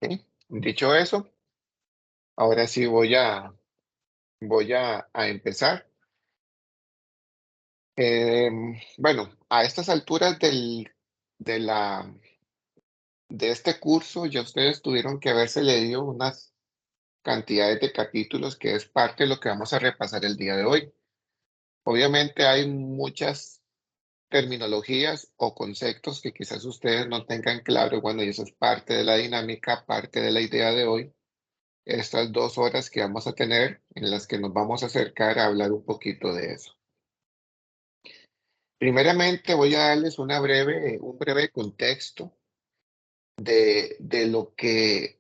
¿Sí? Dicho eso, ahora sí voy a empezar. Bueno, a estas alturas de, la, de este curso, ya ustedes tuvieron que haberse leído unas cantidades de capítulos que es parte de lo que vamos a repasar el día de hoy. Obviamente hay muchas terminologías o conceptos que quizás ustedes no tengan claro. Bueno, y eso es parte de la dinámica, parte de la idea de hoy. Estas 2 horas que vamos a tener en las que nos vamos a acercar a hablar un poquito de eso. Primeramente voy a darles un breve contexto de lo que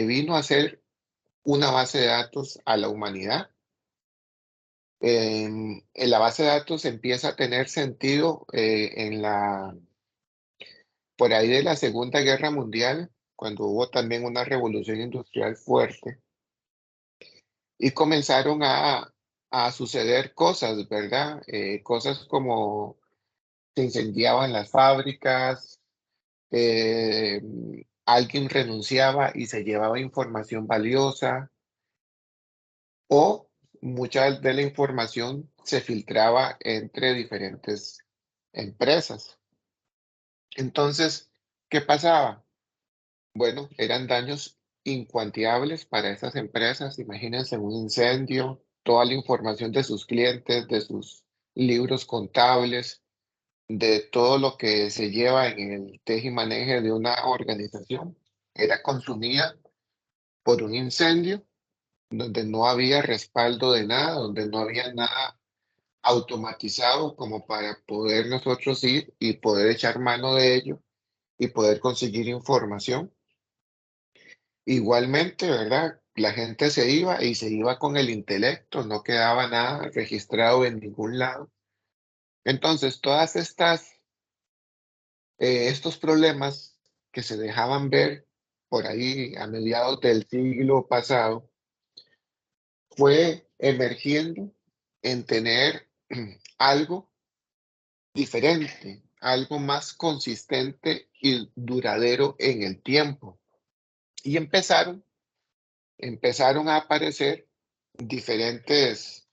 vino a ser una base de datos a la humanidad. En la base de datos empieza a tener sentido por ahí de la Segunda Guerra Mundial, cuando hubo también una revolución industrial fuerte y comenzaron a suceder cosas, ¿verdad? Cosas como se incendiaban las fábricas, eh, alguien renunciaba y se llevaba información valiosa, o mucha de la información se filtraba entre diferentes empresas. Entonces, ¿qué pasaba? Bueno, eran daños incuantiables para esas empresas. Imagínense un incendio, toda la información de sus clientes, de sus libros contables, de todo lo que se lleva en el tejimaneje de una organización, era consumida por un incendio donde no había respaldo de nada, donde no había nada automatizado como para poder nosotros ir y poder echar mano de ello y poder conseguir información. Igualmente, ¿verdad? La gente se iba y se iba con el intelecto, no quedaba nada registrado en ningún lado. Entonces, estos problemas que se dejaban ver por ahí a mediados del siglo pasado, fue emergiendo en tener algo diferente, algo más consistente y duradero en el tiempo. Y empezaron a aparecer diferentes,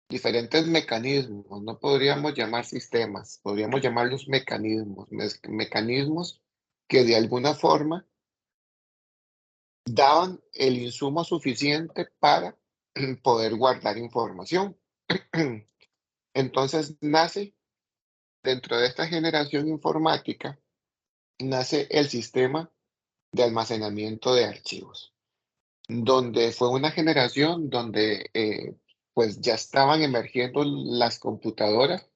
diferentes mecanismos, no podríamos llamar sistemas, podríamos llamarlos mecanismos, mecanismos que de alguna forma daban el insumo suficiente para poder guardar información. Entonces nace, dentro de esta generación informática, nace el sistema de almacenamiento de archivos, donde fue una generación donde pues ya estaban emergiendo las computadoras.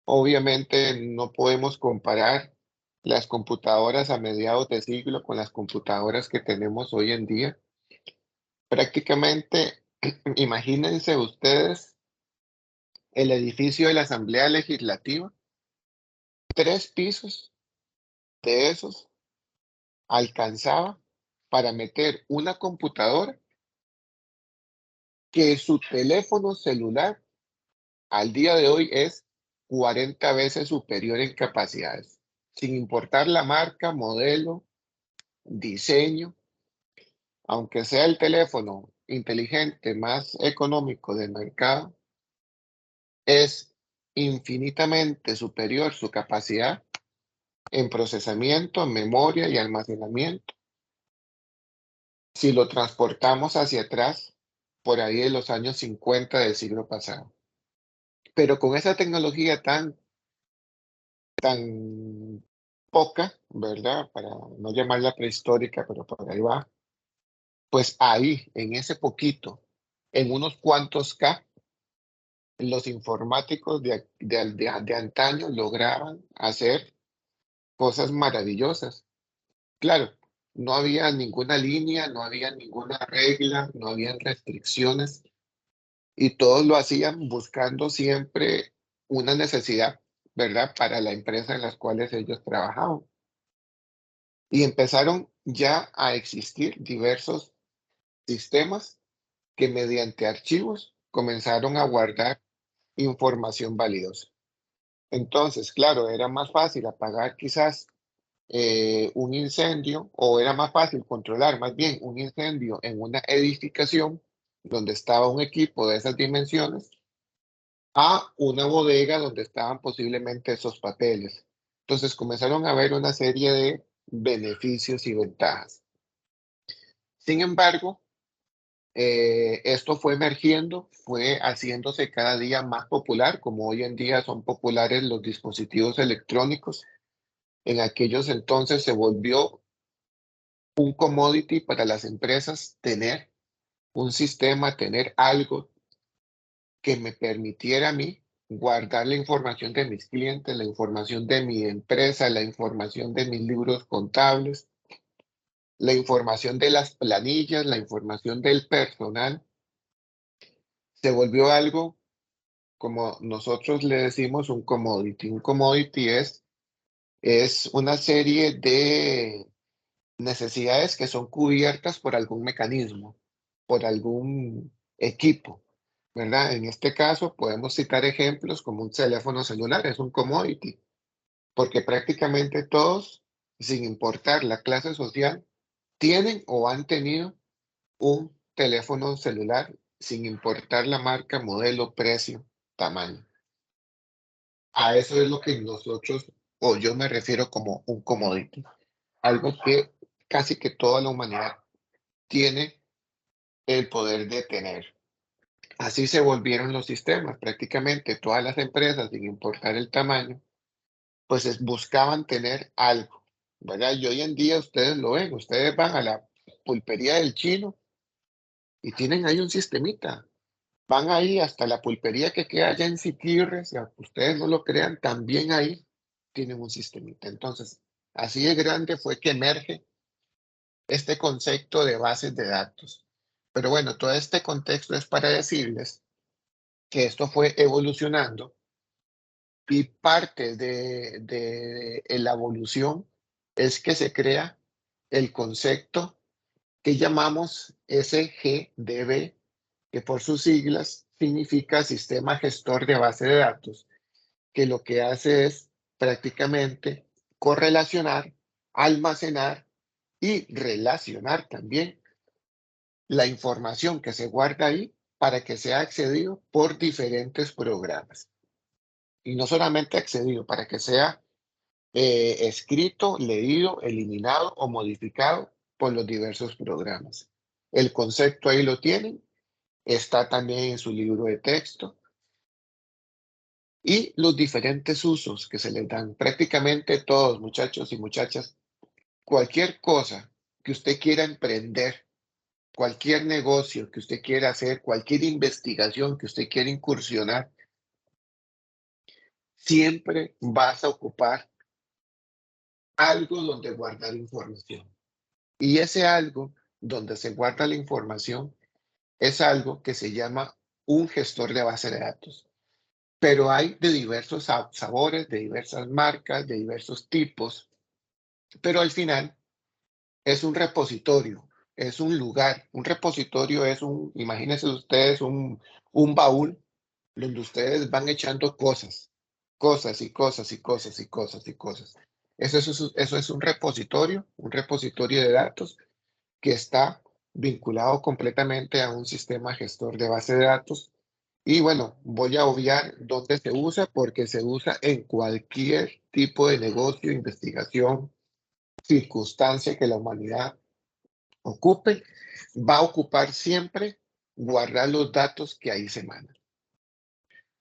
Obviamente no podemos comparar las computadoras a mediados de siglo con las computadoras que tenemos hoy en día. Prácticamente, imagínense ustedes el edificio de la Asamblea Legislativa, 3 pisos de esos alcanzaba para meter una computadora que su teléfono celular al día de hoy es 40 veces superior en capacidades, sin importar la marca, modelo, diseño. Aunque sea el teléfono inteligente más económico del mercado, es infinitamente superior su capacidad en procesamiento, en memoria y almacenamiento si lo transportamos hacia atrás, por ahí de los años 50 del siglo pasado. Pero con esa tecnología tan poca, ¿verdad? Para no llamarla prehistórica, pero por ahí va. Pues ahí, en ese poquito, en unos cuantos K, los informáticos de antaño lograban hacer cosas maravillosas. Claro, no había ninguna línea, no había ninguna regla, no habían restricciones y todos lo hacían buscando siempre una necesidad, ¿verdad? Para la empresa en las cuales ellos trabajaban. Y empezaron ya a existir diversos sistemas que mediante archivos comenzaron a guardar información valiosa. Entonces, claro, era más fácil apagar quizás un incendio, o era más fácil controlar más bien un incendio en una edificación donde estaba un equipo de esas dimensiones, a una bodega donde estaban posiblemente esos papeles. Entonces comenzaron a ver una serie de beneficios y ventajas. Sin embargo, esto fue emergiendo, fue haciéndose cada día más popular, como hoy en día son populares los dispositivos electrónicos. En aquellos entonces se volvió un commodity para las empresas tener un sistema, tener algo que me permitiera a mí guardar la información de mis clientes, la información de mi empresa, la información de mis libros contables, la información de las planillas, la información del personal. Se volvió algo, como nosotros le decimos, un commodity. Un commodity es una serie de necesidades que son cubiertas por algún mecanismo, por algún equipo, ¿verdad? En este caso podemos citar ejemplos como un teléfono celular, es un commodity, porque prácticamente todos, sin importar la clase social, tienen o han tenido un teléfono celular, sin importar la marca, modelo, precio, tamaño. A eso es lo que nosotros, o yo me refiero como un commodity, algo que casi que toda la humanidad tiene el poder de tener. Así se volvieron los sistemas. Prácticamente todas las empresas, sin importar el tamaño, pues buscaban tener algo, ¿verdad? Y hoy en día ustedes lo ven, ustedes van a la pulpería del chino y tienen ahí un sistemita. Van ahí hasta la pulpería que queda allá en Siquirres, y aunque ustedes no lo crean, también ahí tienen un sistemita. Entonces, así de grande fue que emerge este concepto de bases de datos. Pero bueno, todo este contexto es para decirles que esto fue evolucionando y parte de la evolución es que se crea el concepto que llamamos SGDB, que por sus siglas significa Sistema Gestor de Base de Datos, que lo que hace es prácticamente correlacionar, almacenar y relacionar también la información que se guarda ahí para que sea accedido por diferentes programas. Y no solamente accedido, para que sea escrito, leído, eliminado o modificado por los diversos programas. El concepto ahí lo tienen, está también en su libro de texto y los diferentes usos que se les dan. Prácticamente todos, muchachos y muchachas, cualquier cosa que usted quiera emprender, cualquier negocio que usted quiera hacer, cualquier investigación que usted quiera incursionar, siempre vas a ocupar algo donde guardar información. Y ese algo donde se guarda la información es algo que se llama un gestor de base de datos. Pero hay de diversos sabores, de diversas marcas, de diversos tipos, pero al final es un repositorio, es un lugar. Un repositorio es imagínense ustedes, un baúl donde ustedes van echando cosas, cosas y cosas y cosas y cosas y cosas. Eso es un repositorio de datos que está vinculado completamente a un sistema gestor de base de datos. Y bueno, voy a obviar dónde se usa porque se usa en cualquier tipo de negocio, investigación, circunstancia que la humanidad ocupe, va a ocupar siempre guardar los datos que ahí se mandan.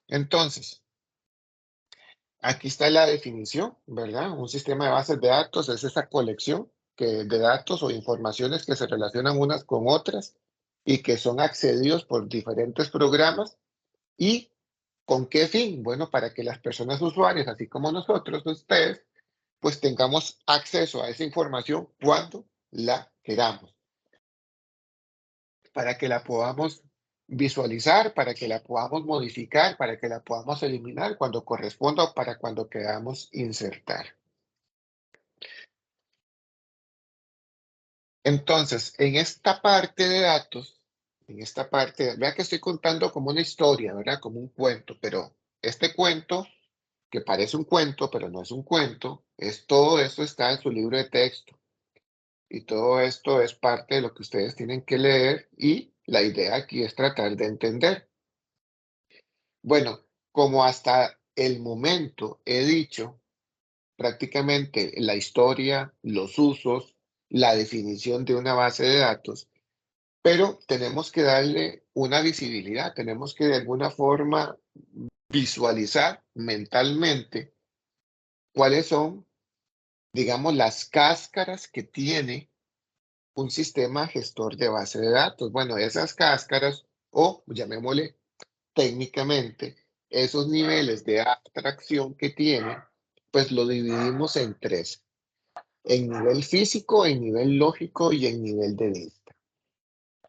Entonces, aquí está la definición, ¿verdad? Un sistema de bases de datos es esa colección de datos o informaciones que se relacionan unas con otras y que son accedidos por diferentes programas. ¿Y con qué fin? Bueno, para que las personas usuarias, así como nosotros, ustedes, pues tengamos acceso a esa información cuando la queramos, para que la podamos visualizar, para que la podamos modificar, para que la podamos eliminar cuando corresponda o para cuando queramos insertar. Entonces, en esta parte de datos, en esta parte, vea que estoy contando como una historia, ¿verdad? Como un cuento, pero este cuento que parece un cuento, pero no es un cuento, es todo esto está en su libro de texto y todo esto es parte de lo que ustedes tienen que leer y la idea aquí es tratar de entender. Bueno, como hasta el momento he dicho, prácticamente la historia, los usos, la definición de una base de datos, pero tenemos que darle una visibilidad, tenemos que de alguna forma visualizar mentalmente cuáles son, digamos, las cáscaras que tiene un sistema gestor de base de datos. Bueno, esas cáscaras, o llamémosle técnicamente, esos niveles de abstracción que tiene, pues lo dividimos en tres: en nivel físico, en nivel lógico y en nivel de vista.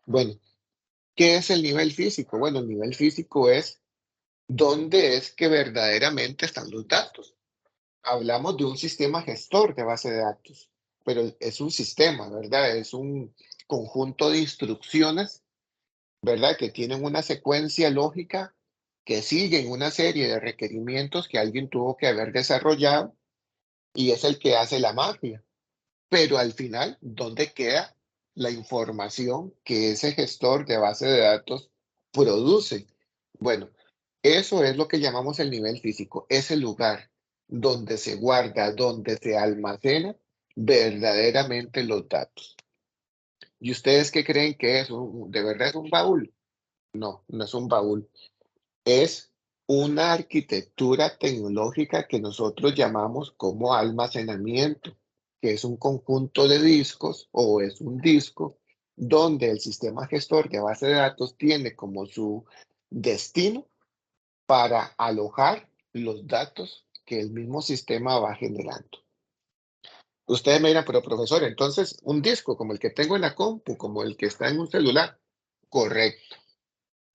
Bueno, ¿qué es el nivel físico? Bueno, el nivel físico es dónde es que verdaderamente están los datos. Hablamos de un sistema gestor de base de datos, pero es un sistema, ¿verdad? Es un conjunto de instrucciones, ¿verdad? Que tienen una secuencia lógica, que siguen una serie de requerimientos que alguien tuvo que haber desarrollado y es el que hace la magia. Pero al final, ¿dónde queda la información que ese gestor de base de datos produce? Bueno, eso es lo que llamamos el nivel físico, ese lugar donde se guarda, donde se almacena verdaderamente los datos. ¿Y ustedes qué creen que es? ¿De verdad es un baúl? No, no es un baúl. Es una arquitectura tecnológica que nosotros llamamos como almacenamiento, que es un conjunto de discos o es un disco donde el sistema gestor de base de datos tiene como su destino para alojar los datos que el mismo sistema va generando. Ustedes me dirán, pero profesor, entonces un disco como el que tengo en la compu, como el que está en un celular. Correcto.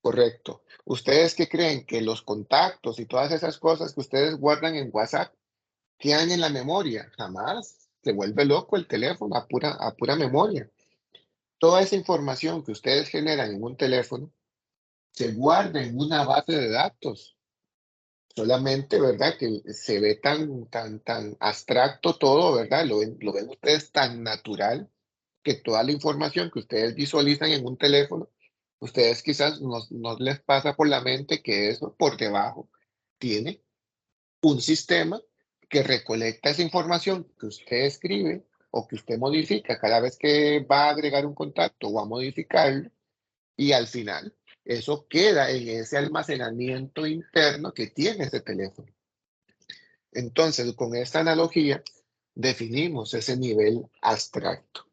Correcto. ¿Ustedes qué creen? Que los contactos y todas esas cosas que ustedes guardan en WhatsApp quedan en la memoria. Jamás. Se vuelve loco el teléfono a pura memoria. Toda esa información que ustedes generan en un teléfono se guarda en una base de datos. Solamente, ¿verdad? Que se ve tan abstracto todo, ¿verdad? Lo ven ustedes tan natural que toda la información que ustedes visualizan en un teléfono, ustedes quizás no les pasa por la mente que eso por debajo tiene un sistema que recolecta esa información que usted escribe o que usted modifica cada vez que va a agregar un contacto o a modificarlo y al final eso queda en ese almacenamiento interno que tiene ese teléfono. Entonces, con esta analogía, definimos ese nivel abstracto.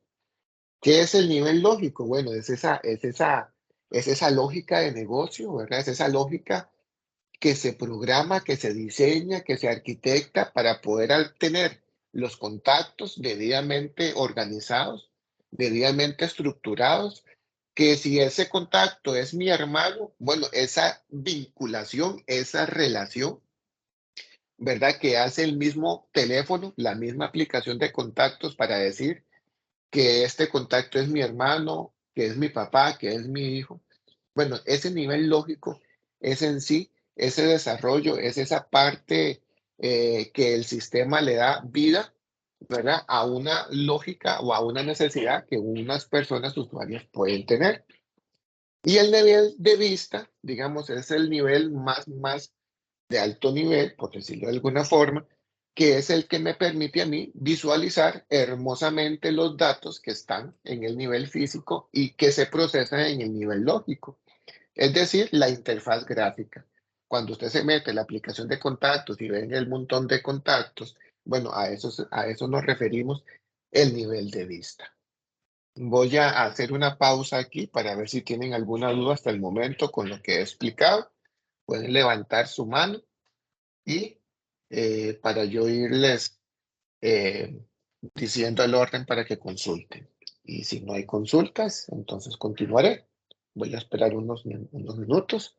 ¿Qué es el nivel lógico? Bueno, es esa lógica de negocio, ¿verdad? Es esa lógica que se programa, que se diseña, que se arquitecta para poder tener los contactos debidamente organizados, debidamente estructurados, que si ese contacto es mi hermano, bueno, esa vinculación, esa relación, ¿verdad? Que hace el mismo teléfono, la misma aplicación de contactos para decir que este contacto es mi hermano, que es mi papá, que es mi hijo. Bueno, ese nivel lógico es en sí ese desarrollo, es esa parte que el sistema le da vida, ¿verdad? A una lógica o a una necesidad que unas personas usuarias pueden tener. Y el nivel de vista, digamos, es el nivel más de alto nivel, por decirlo de alguna forma, que es el que me permite a mí visualizar hermosamente los datos que están en el nivel físico y que se procesan en el nivel lógico, es decir, la interfaz gráfica. Cuando usted se mete en la aplicación de contactos y ven el montón de contactos, bueno, a eso nos referimos el nivel de vista. Voy a hacer una pausa aquí para ver si tienen alguna duda hasta el momento con lo que he explicado. Pueden levantar su mano y para yo irles eh, diciendo el orden para que consulten. Y si no hay consultas, entonces continuaré. Voy a esperar unos minutos,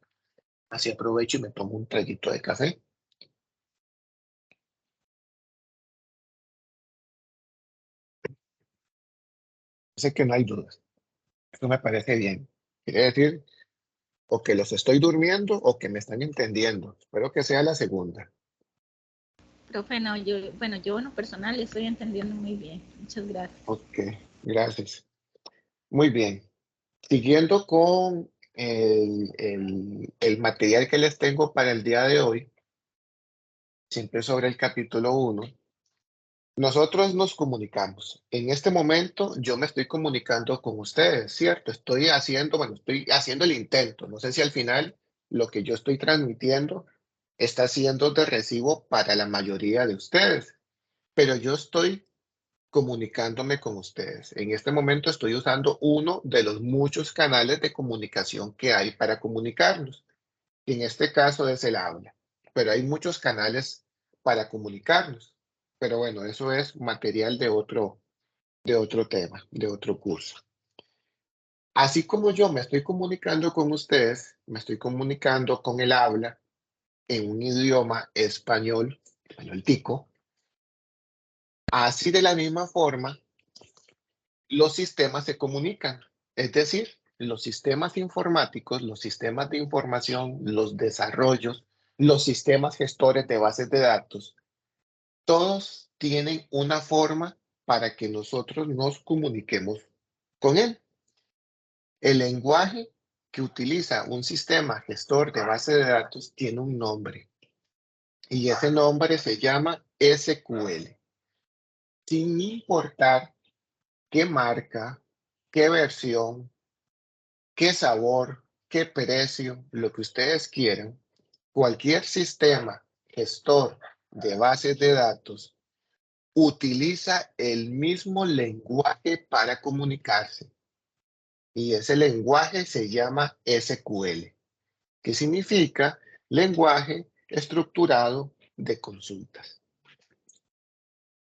así aprovecho y me tomo un traguito de café. Sé que no hay dudas. Eso me parece bien. Quiere decir o que los estoy durmiendo o que me están entendiendo. Espero que sea la segunda. Profe, no, yo en lo personal estoy entendiendo muy bien. Muchas gracias. Ok, gracias. Muy bien. Siguiendo con el material que les tengo para el día de hoy, siempre sobre el capítulo 1, nosotros nos comunicamos. En este momento yo me estoy comunicando con ustedes, ¿cierto? Estoy haciendo el intento. No sé si al final lo que yo estoy transmitiendo está siendo de recibo para la mayoría de ustedes, pero yo estoy comunicándome con ustedes. En este momento estoy usando uno de los muchos canales de comunicación que hay para comunicarnos. En este caso es el habla, pero hay muchos canales para comunicarnos. Pero bueno, eso es material de otro tema, de otro curso. Así como yo me estoy comunicando con ustedes, me estoy comunicando con el habla en un idioma español, español tico, así de la misma forma los sistemas se comunican. Es decir, los sistemas informáticos, los sistemas de información, los desarrollos, los sistemas gestores de bases de datos, todos tienen una forma para que nosotros nos comuniquemos con él. El lenguaje que utiliza un sistema gestor de base de datos tiene un nombre y ese nombre se llama SQL. Sin importar qué marca, qué versión, qué sabor, qué precio, lo que ustedes quieran, cualquier sistema gestor de bases de datos utiliza el mismo lenguaje para comunicarse y ese lenguaje se llama SQL, que significa lenguaje estructurado de consultas.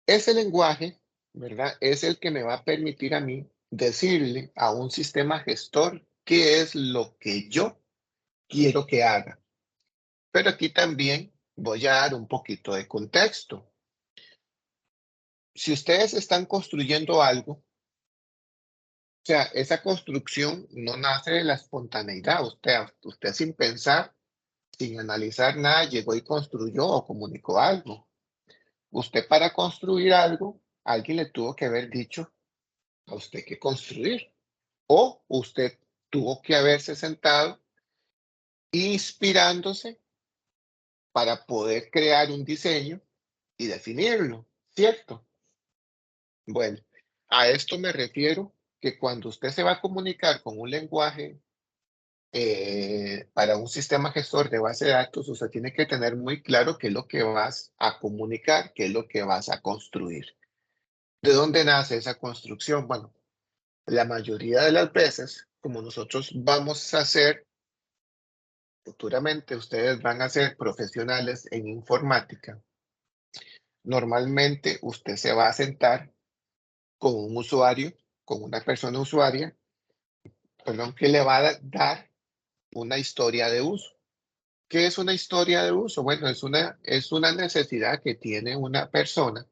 Ese lenguaje, ¿verdad? Es el que me va a permitir a mí decirle a un sistema gestor qué es lo que yo quiero que haga. Pero aquí también voy a dar un poquito de contexto. Si ustedes están construyendo algo, o sea, esa construcción no nace de la espontaneidad. Usted sin pensar, sin analizar nada, llegó y construyó o comunicó algo. Usted para construir algo, alguien le tuvo que haber dicho a usted qué construir. O usted tuvo que haberse sentado inspirándose para poder crear un diseño y definirlo, ¿cierto? Bueno, a esto me refiero que cuando usted se va a comunicar con un lenguaje para un sistema gestor de base de datos, usted tiene que tener muy claro qué es lo que vas a comunicar, qué es lo que vas a construir. ¿De dónde nace esa construcción? Bueno, la mayoría de las veces, como nosotros vamos a ser, futuramente ustedes van a ser profesionales en informática, normalmente usted se va a sentar con un usuario, con una persona usuaria, perdón, que le va a dar una historia de uso. ¿Qué es una historia de uso? Bueno, es una necesidad que tiene una persona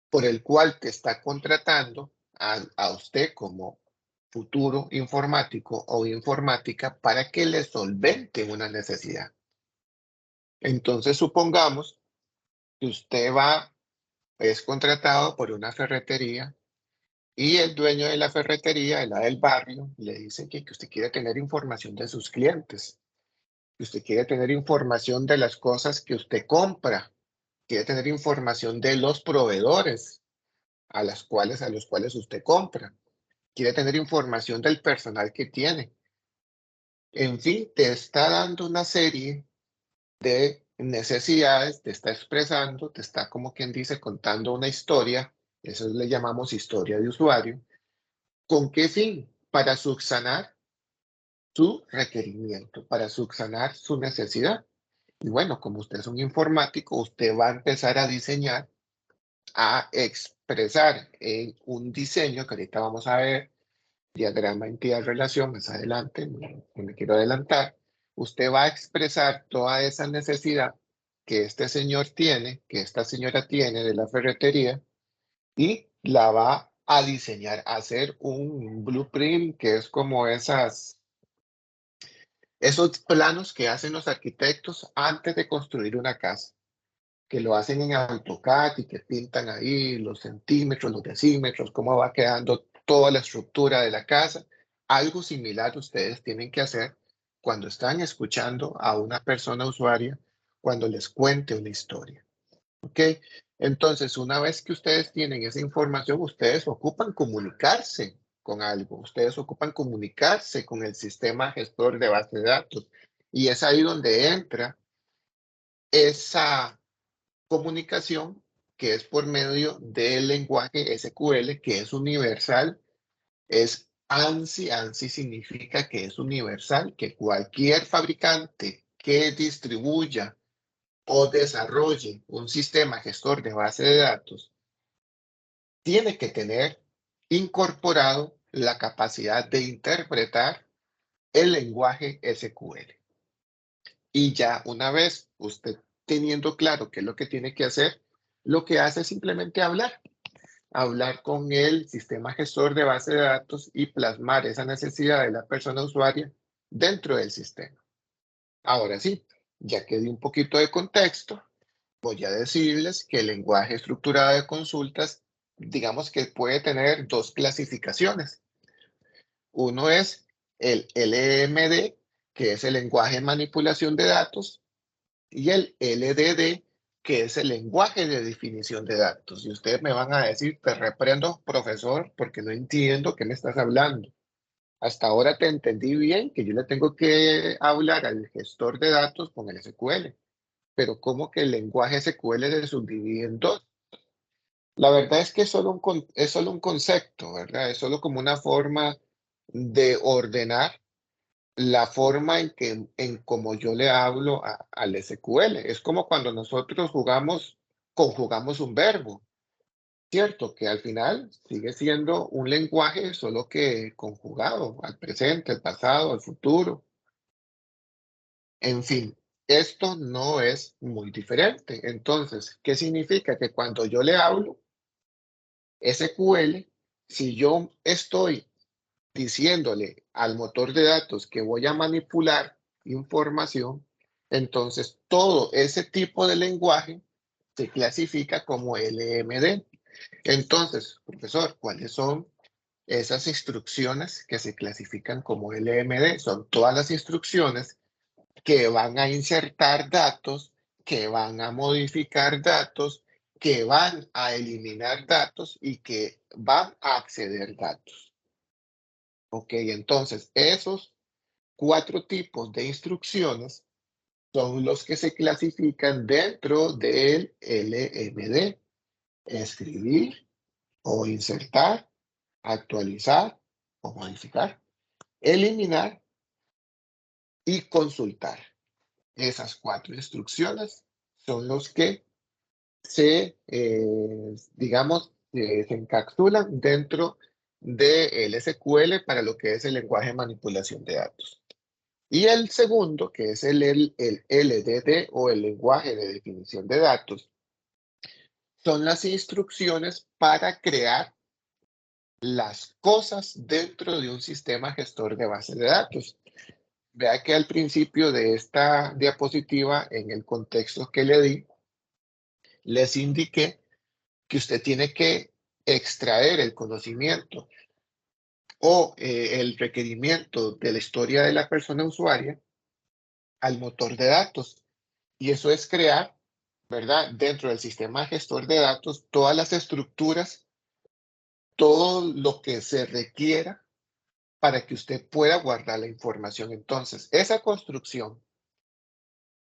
por el cual te está contratando a usted como futuro informático o informática para que le solvente una necesidad. Entonces, supongamos que usted es contratado por una ferretería y el dueño de la ferretería, la del barrio, le dice que usted quiere tener información de sus clientes, que usted quiere tener información de las cosas que usted compra, quiere tener información de los proveedores a los cuales usted compra, quiere tener información del personal que tiene. En fin, te está dando una serie de necesidades, te está expresando, te está como quien dice contando una historia, eso le llamamos historia de usuario. ¿Con qué fin? Para subsanar su requerimiento, para subsanar su necesidad. Y bueno, como usted es un informático, usted va a empezar a diseñar, a expresar en un diseño que ahorita vamos a ver, diagrama entidad-relación, más adelante, no me quiero adelantar. Usted va a expresar toda esa necesidad que este señor tiene, que esta señora tiene de la ferretería, y la va a diseñar, a hacer un blueprint, que es como esos planos que hacen los arquitectos antes de construir una casa. que lo hacen en AutoCAD y que pintan ahí los centímetros, los decímetros, cómo va quedando toda la estructura de la casa. Algo similar ustedes tienen que hacer cuando están escuchando a una persona usuaria, cuando les cuente una historia. ¿Ok? Entonces, una vez que ustedes tienen esa información, ustedes ocupan comunicarse con algo, ustedes ocupan comunicarse con el sistema gestor de base de datos. Y es ahí donde entra esa comunicación que es por medio del lenguaje SQL, que es universal, es ANSI. ANSI significa que es universal, que cualquier fabricante que distribuya o desarrolle un sistema gestor de base de datos tiene que tener incorporado la capacidad de interpretar el lenguaje SQL. Y ya una vez usted teniendo claro qué es lo que tiene que hacer, lo que hace es simplemente hablar con el sistema gestor de base de datos y plasmar esa necesidad de la persona usuaria dentro del sistema. Ahora sí, ya que di un poquito de contexto, voy a decirles que el lenguaje estructurado de consultas, digamos que puede tener dos clasificaciones. Uno es el LMD, que es el lenguaje de manipulación de datos, y el LDD, que es el lenguaje de definición de datos. Y ustedes me van a decir, te reprendo, profesor, porque no entiendo qué me estás hablando. Hasta ahora te entendí bien que yo le tengo que hablar al gestor de datos con el SQL, pero ¿cómo que el lenguaje SQL se subdivide en dos? La verdad es que es solo un concepto, ¿verdad? Es solo como una forma de ordenar la forma en como yo le hablo al SQL. Es como cuando nosotros conjugamos un verbo, ¿cierto? Que al final sigue siendo un lenguaje, solo que conjugado al presente, al pasado, al futuro. En fin, esto no es muy diferente. Entonces, ¿qué significa? Que cuando yo le hablo SQL, si yo estoy diciéndole al motor de datos que voy a manipular información, entonces todo ese tipo de lenguaje se clasifica como LMD. Entonces, profesor, ¿cuáles son esas instrucciones que se clasifican como LMD? Son todas las instrucciones que van a insertar datos, que van a modificar datos, que van a eliminar datos y que van a acceder datos. Ok, entonces esos cuatro tipos de instrucciones son los que se clasifican dentro del LMD: escribir o insertar, actualizar o modificar, eliminar y consultar. Esas cuatro instrucciones son los que digamos, se encapsulan dentro del SQL para lo que es el lenguaje de manipulación de datos. Y el segundo, que es el LDD o el lenguaje de definición de datos, son las instrucciones para crear las cosas dentro de un sistema gestor de base de datos. Vea que al principio de esta diapositiva, en el contexto que le di, les indiqué que usted tiene que extraer el conocimiento o el requerimiento de la historia de la persona usuaria al motor de datos. Y eso es crear, ¿verdad? Dentro del sistema gestor de datos, todas las estructuras, todo lo que se requiera para que usted pueda guardar la información. Entonces, esa construcción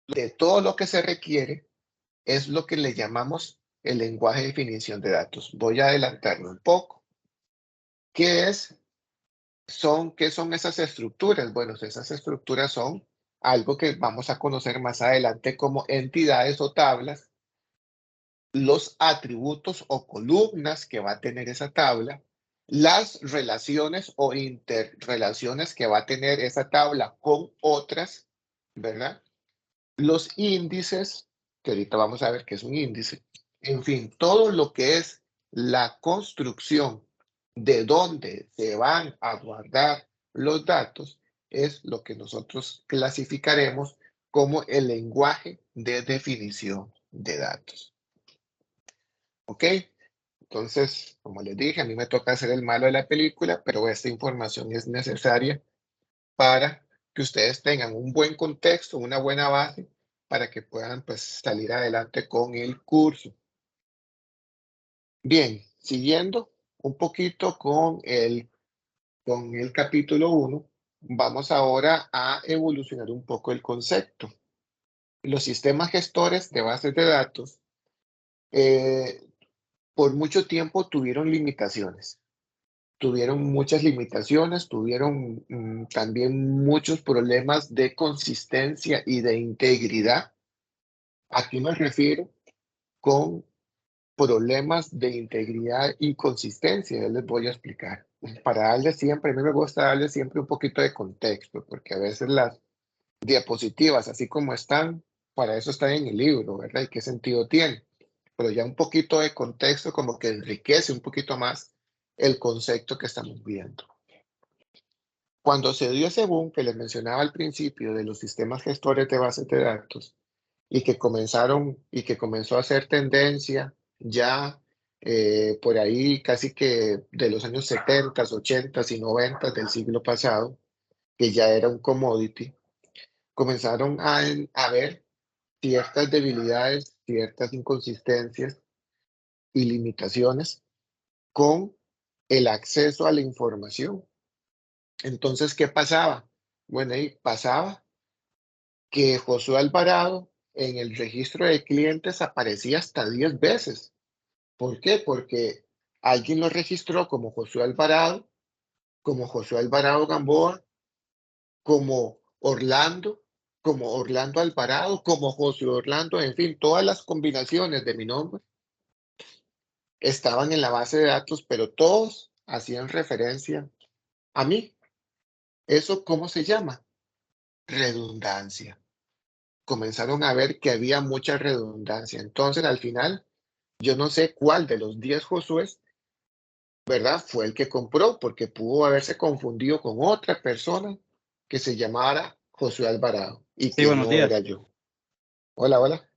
de todo lo que se requiere es lo que le llamamos el lenguaje de definición de datos. Voy a adelantarme un poco. ¿Qué son esas estructuras? Bueno, esas estructuras son algo que vamos a conocer más adelante como entidades o tablas, los atributos o columnas que va a tener esa tabla, las relaciones o interrelaciones que va a tener esa tabla con otras, ¿verdad? Los índices, que ahorita vamos a ver qué es un índice. En fin, todo lo que es la construcción de dónde se van a guardar los datos es lo que nosotros clasificaremos como el lenguaje de definición de datos. ¿Ok? Entonces, como les dije, a mí me toca ser el malo de la película, pero esta información es necesaria para que ustedes tengan un buen contexto, una buena base, para que puedan pues, salir adelante con el curso. Bien, siguiendo un poquito con el capítulo 1, vamos ahora a evolucionar un poco el concepto. Los sistemas gestores de bases de datos por mucho tiempo tuvieron limitaciones. Tuvieron muchas limitaciones, tuvieron también muchos problemas de consistencia y de integridad. ¿A qué me refiero con problemas de integridad y consistencia? Ya les voy a explicar. Para darles siempre, a mí me gusta darles siempre un poquito de contexto, porque a veces las diapositivas, así como están, para eso están en el libro, ¿verdad? ¿Y qué sentido tiene? Pero ya un poquito de contexto como que enriquece un poquito más el concepto que estamos viendo. Cuando se dio ese boom que les mencionaba al principio de los sistemas gestores de bases de datos y que comenzó a ser tendencia ya por ahí casi que de los años 70, 80 y 90 del siglo pasado, que ya era un commodity, comenzaron a ver ciertas debilidades, ciertas inconsistencias y limitaciones con el acceso a la información. Entonces, ¿qué pasaba? Bueno, ahí pasaba que Josué Alvarado en el registro de clientes aparecía hasta 10 veces. ¿Por qué? Porque alguien lo registró como Josué Alvarado Gamboa, como Orlando Alvarado, como José Orlando, en fin, todas las combinaciones de mi nombre estaban en la base de datos, pero todos hacían referencia a mí. ¿Eso cómo se llama? Redundancia. Comenzaron a ver que había mucha redundancia. Entonces, al final, yo no sé cuál de los 10 Josués, ¿verdad? Fue el que compró, porque pudo haberse confundido con otra persona que se llamara Josué Alvarado y Sí, que buenos no días. era yo. Hola, hola.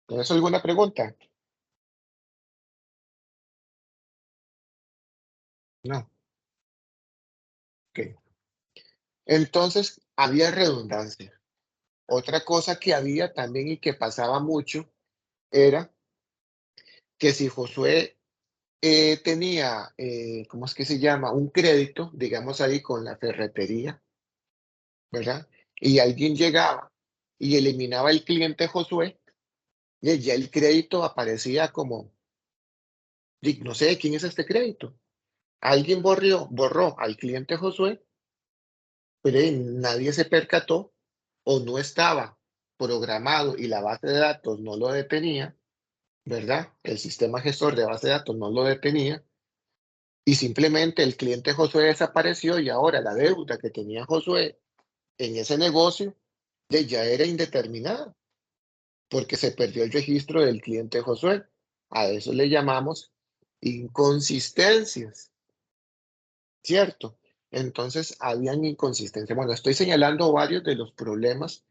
¿Tienes alguna pregunta? No. Ok. Entonces, había redundancia. Otra cosa que había también y que pasaba mucho era que si Josué tenía, ¿cómo es que se llama? Un crédito, digamos ahí con la ferretería, ¿verdad? Y alguien llegaba y eliminaba el cliente Josué, y ya el crédito aparecía como, no sé quién es este crédito. Alguien borró al cliente Josué, pero nadie se percató o no estaba programado y la base de datos no lo detenía, ¿verdad? El sistema gestor de base de datos no lo detenía y simplemente el cliente Josué desapareció y ahora la deuda que tenía Josué en ese negocio ya era indeterminada porque se perdió el registro del cliente Josué. A eso le llamamos inconsistencias, ¿cierto? Entonces, habían inconsistencias. Bueno, estoy señalando varios de los problemas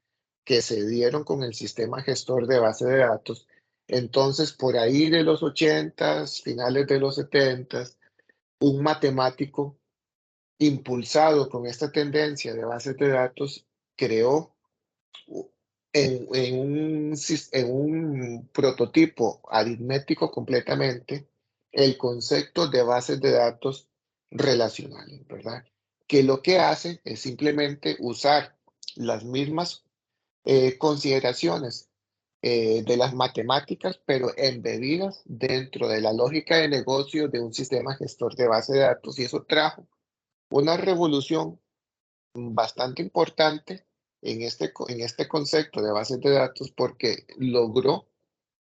que se dieron con el sistema gestor de base de datos. Entonces, por ahí de los 80s, finales de los 70s, un matemático impulsado con esta tendencia de bases de datos creó en un prototipo aritmético completamente el concepto de bases de datos relacionales, ¿verdad? Que lo que hace es simplemente usar las mismas consideraciones de las matemáticas, pero embebidas dentro de la lógica de negocio de un sistema gestor de base de datos, y eso trajo una revolución bastante importante en este concepto de bases de datos porque logró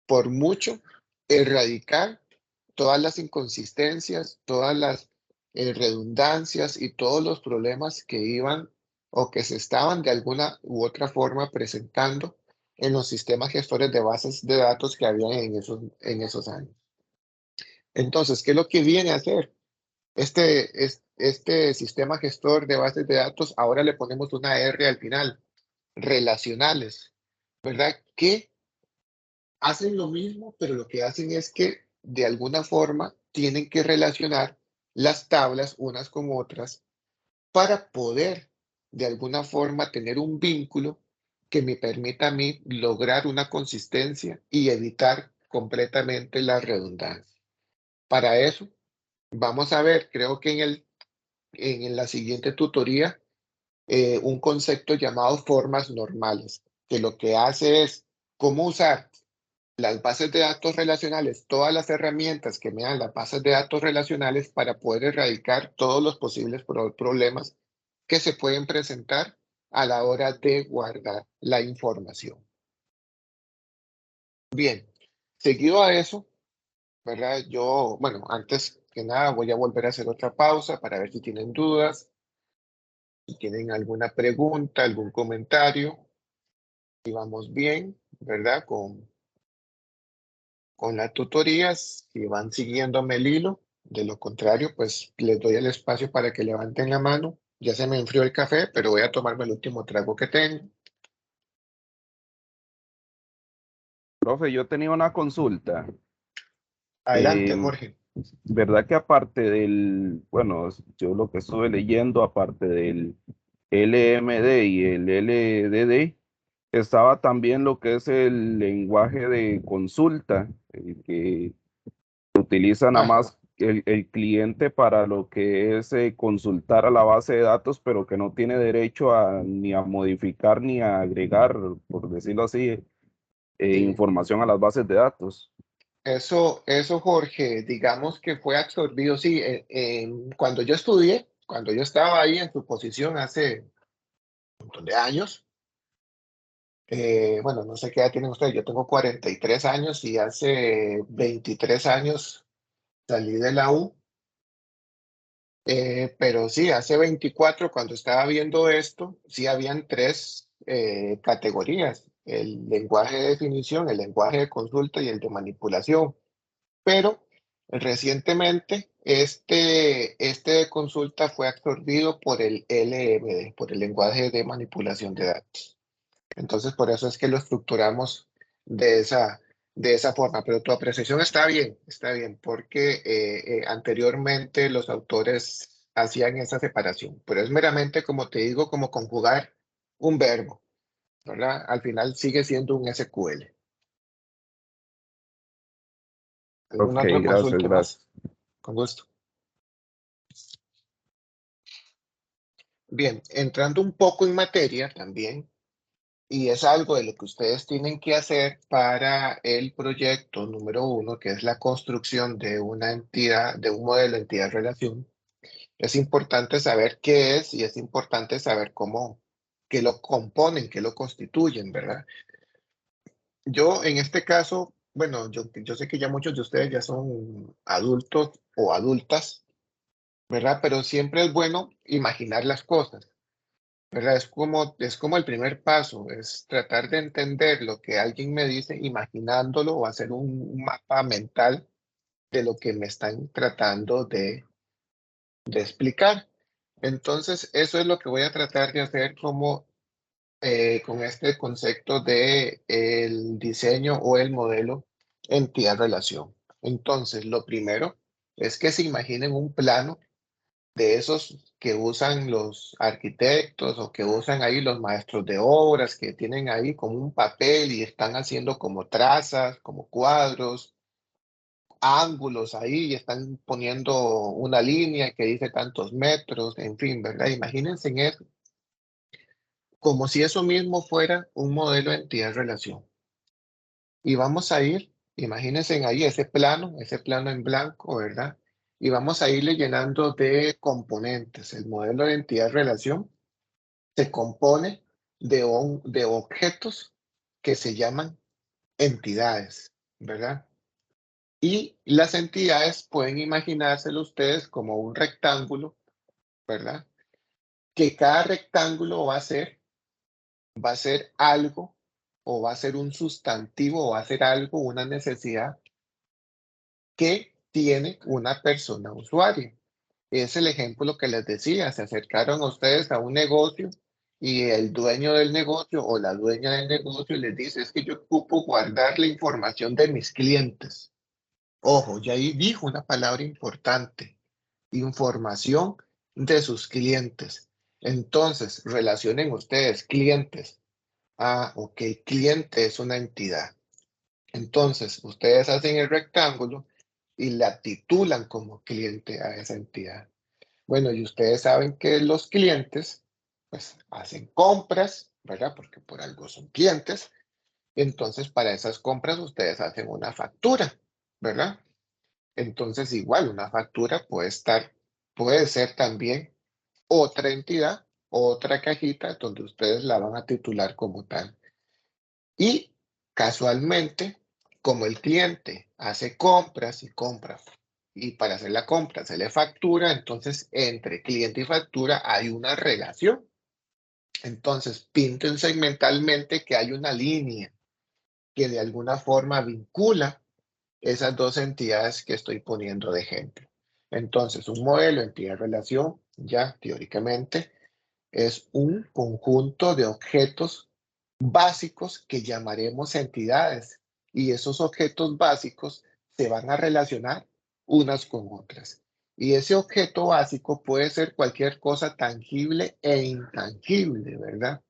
por mucho erradicar todas las inconsistencias, todas las redundancias y todos los problemas que iban o que se estaban de alguna u otra forma presentando en los sistemas gestores de bases de datos que había en esos años. Entonces, ¿qué es lo que viene a hacer? Este sistema gestor de bases de datos, ahora le ponemos una R al final, relacionales, ¿verdad? Que hacen lo mismo, pero lo que hacen es que de alguna forma tienen que relacionar las tablas unas con otras para poder de alguna forma tener un vínculo que me permita a mí lograr una consistencia y evitar completamente la redundancia. Para eso, vamos a ver, creo que en la siguiente tutoría, un concepto llamado formas normales, que lo que hace es cómo usar las bases de datos relacionales, todas las herramientas que me dan las bases de datos relacionales para poder erradicar todos los posibles problemas que se pueden presentar a la hora de guardar la información. Bien, seguido a eso, ¿verdad? Yo, bueno, antes que nada voy a volver a hacer otra pausa para ver si tienen dudas, si tienen alguna pregunta, algún comentario, si vamos bien, ¿verdad? Con las tutorías, si van siguiéndome el hilo. De lo contrario, pues les doy el espacio para que levanten la mano. Ya se me enfrió el café, pero voy a tomarme el último trago que tengo. Profe, yo tenía una consulta. Adelante, Em, Jorge. ¿Verdad que aparte del, bueno, yo lo que estuve leyendo, aparte del LMD y el LDD, estaba también lo que es el lenguaje de consulta, el que utiliza nada Ajá. más el cliente para lo que es consultar a la base de datos, pero que no tiene derecho a ni a modificar ni a agregar, por decirlo así, Sí. información a las bases de datos. Eso, Jorge, digamos que fue absorbido, sí, cuando yo estudié, cuando yo estaba ahí en su posición hace un montón de años, bueno, no sé qué edad tienen ustedes, yo tengo 43 años y hace 23 años salí de la U. Pero sí, hace 24, cuando estaba viendo esto, sí habían tres categorías: el lenguaje de definición, el lenguaje de consulta y el de manipulación. Pero recientemente este de consulta fue absorbido por el LMD, por el lenguaje de manipulación de datos. Entonces, por eso es que lo estructuramos de esa forma. Pero tu apreciación está bien, porque anteriormente los autores hacían esa separación. Pero es meramente, como te digo, como conjugar un verbo, ¿verdad? Al final sigue siendo un SQL. ¿Alguna Ok, otra gracias, consulta más? gracias. Con gusto. Bien, entrando un poco en materia también, y es algo de lo que ustedes tienen que hacer para el proyecto número 1, que es la construcción de una entidad, de un modelo entidad-relación. Es importante saber qué es y es importante saber cómo, qué lo componen, qué lo constituyen, ¿verdad? Yo en este caso, bueno, yo sé que ya muchos de ustedes ya son adultos o adultas, ¿verdad? Pero siempre es bueno imaginar las cosas. ¿Verdad? Es como el primer paso, es tratar de entender lo que alguien me dice, imaginándolo o hacer un mapa mental de lo que me están tratando de explicar. Entonces, eso es lo que voy a tratar de hacer como con este concepto de el diseño o el modelo entidad-relación. Entonces, lo primero es que se imaginen un plano de esos que usan los arquitectos o que usan ahí los maestros de obras, que tienen ahí como un papel y están haciendo como trazas, como cuadros, ángulos ahí y están poniendo una línea que dice tantos metros, en fin, ¿verdad? Imagínense en eso, como si eso mismo fuera un modelo de entidad-relación. Y vamos a ir, imagínense ahí ese plano en blanco, ¿verdad? Y vamos a irle llenando de componentes. El modelo de entidad-relación se compone de objetos que se llaman entidades, ¿verdad? Y las entidades pueden imaginárselo ustedes como un rectángulo, ¿verdad? Que cada rectángulo va a ser algo, o va a ser un sustantivo, o va a ser algo, una necesidad que tiene una persona usuaria. Es el ejemplo que les decía, se acercaron a ustedes a un negocio y el dueño del negocio o la dueña del negocio les dice, es que yo ocupo guardar la información de mis clientes. Ojo, ya ahí dijo una palabra importante, información de sus clientes. Entonces, relacionen ustedes clientes. Ah, ok, cliente es una entidad. Entonces, ustedes hacen el rectángulo y la titulan como cliente a esa entidad. Bueno, y ustedes saben que los clientes, pues, hacen compras, ¿verdad? Porque por algo son clientes. Entonces, para esas compras ustedes hacen una factura, ¿verdad? Entonces, igual, una factura puede ser también otra entidad, otra cajita donde ustedes la van a titular como tal. Y casualmente, como el cliente hace compras y compras, y para hacer la compra se le factura, entonces entre cliente y factura hay una relación. Entonces, píntense mentalmente que hay una línea que de alguna forma vincula esas dos entidades que estoy poniendo de ejemplo. Entonces, un modelo entidad-relación, ya teóricamente, es un conjunto de objetos básicos que llamaremos entidades y esos objetos básicos se van a relacionar unas con otras. Y ese objeto básico puede ser cualquier cosa tangible e intangible, ¿verdad?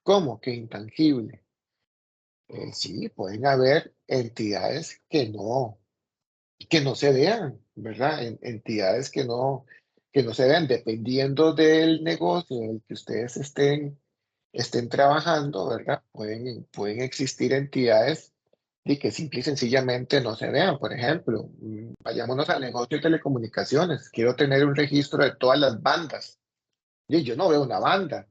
¿Cómo que intangible? Sí, pueden haber entidades que no se vean, ¿verdad? Entidades que no se vean, dependiendo del negocio en el que ustedes estén trabajando, ¿verdad? Pueden existir entidades y que simple y sencillamente no se vean. Por ejemplo, vayámonos al negocio de telecomunicaciones. Quiero tener un registro de todas las bandas. Y yo no veo una banda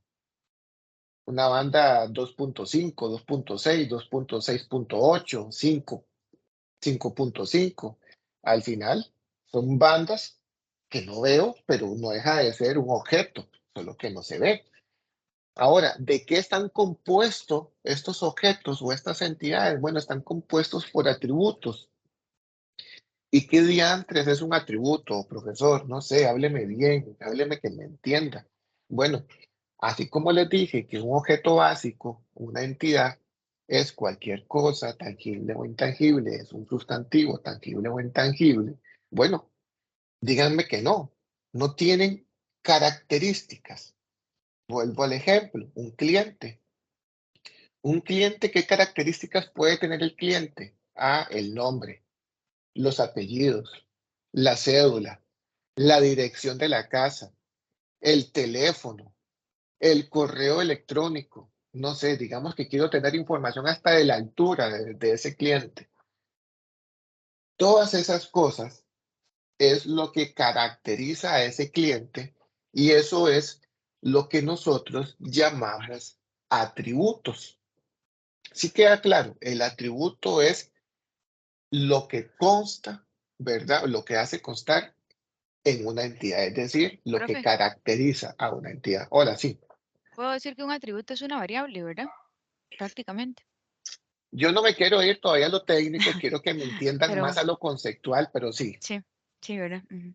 2.5, 2.6, 2.6.8, 5, 5.5. Al final, son bandas que no veo, pero no deja de ser un objeto, solo que no se ve. Ahora, ¿de qué están compuestos estos objetos o estas entidades? Bueno, están compuestos por atributos. ¿Y qué diantres es un atributo, profesor? No sé, hábleme bien, hábleme que me entienda. Bueno, así como les dije que un objeto básico, una entidad, es cualquier cosa tangible o intangible, es un sustantivo tangible o intangible. Bueno, díganme que no tienen características. Vuelvo al ejemplo, un cliente. Un cliente, ¿qué características puede tener el cliente? Ah, el nombre, los apellidos, la cédula, la dirección de la casa, el teléfono, el correo electrónico. No sé, digamos que quiero tener información hasta de la altura de ese cliente. Todas esas cosas es lo que caracteriza a ese cliente y eso es lo que nosotros llamamos atributos. Sí queda claro, el atributo es lo que consta, ¿verdad? Lo que hace constar en una entidad, es decir, lo que Profe, caracteriza a una entidad. Ahora sí, puedo decir que un atributo es una variable, ¿verdad? Prácticamente. yo no me quiero ir todavía a lo técnico, quiero que me entiendan más Pero a lo conceptual, pero sí, sí, sí, ¿verdad? Ujú.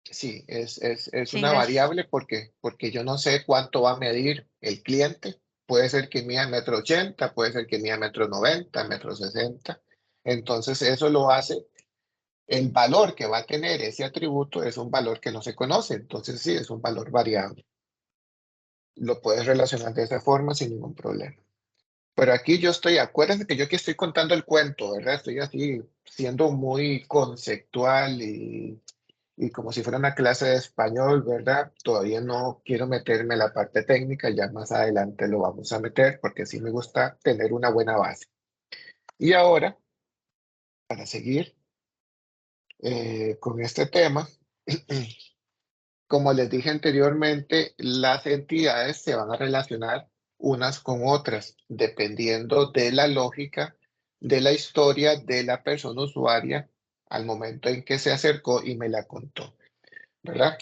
sí, es Sí, una gracias. variable porque yo no sé cuánto va a medir el cliente. Puede ser que mida 1,80 m, puede ser que mida 1,90 m, 1,60 m. Entonces eso lo hace. El valor que va a tener ese atributo es un valor que no se conoce, entonces sí, es un valor variable. Lo puedes relacionar de esa forma sin ningún problema. Pero aquí yo estoy, acuérdense que yo aquí estoy contando el cuento, ¿verdad? Estoy así siendo muy conceptual y como si fuera una clase de español, ¿verdad? Todavía no quiero meterme en la parte técnica, ya más adelante lo vamos a meter porque sí me gusta tener una buena base. Y ahora, para seguir con este tema, como les dije anteriormente, las entidades se van a relacionar unas con otras, dependiendo de la lógica, de la historia de la persona usuaria al momento en que se acercó y me la contó, ¿verdad?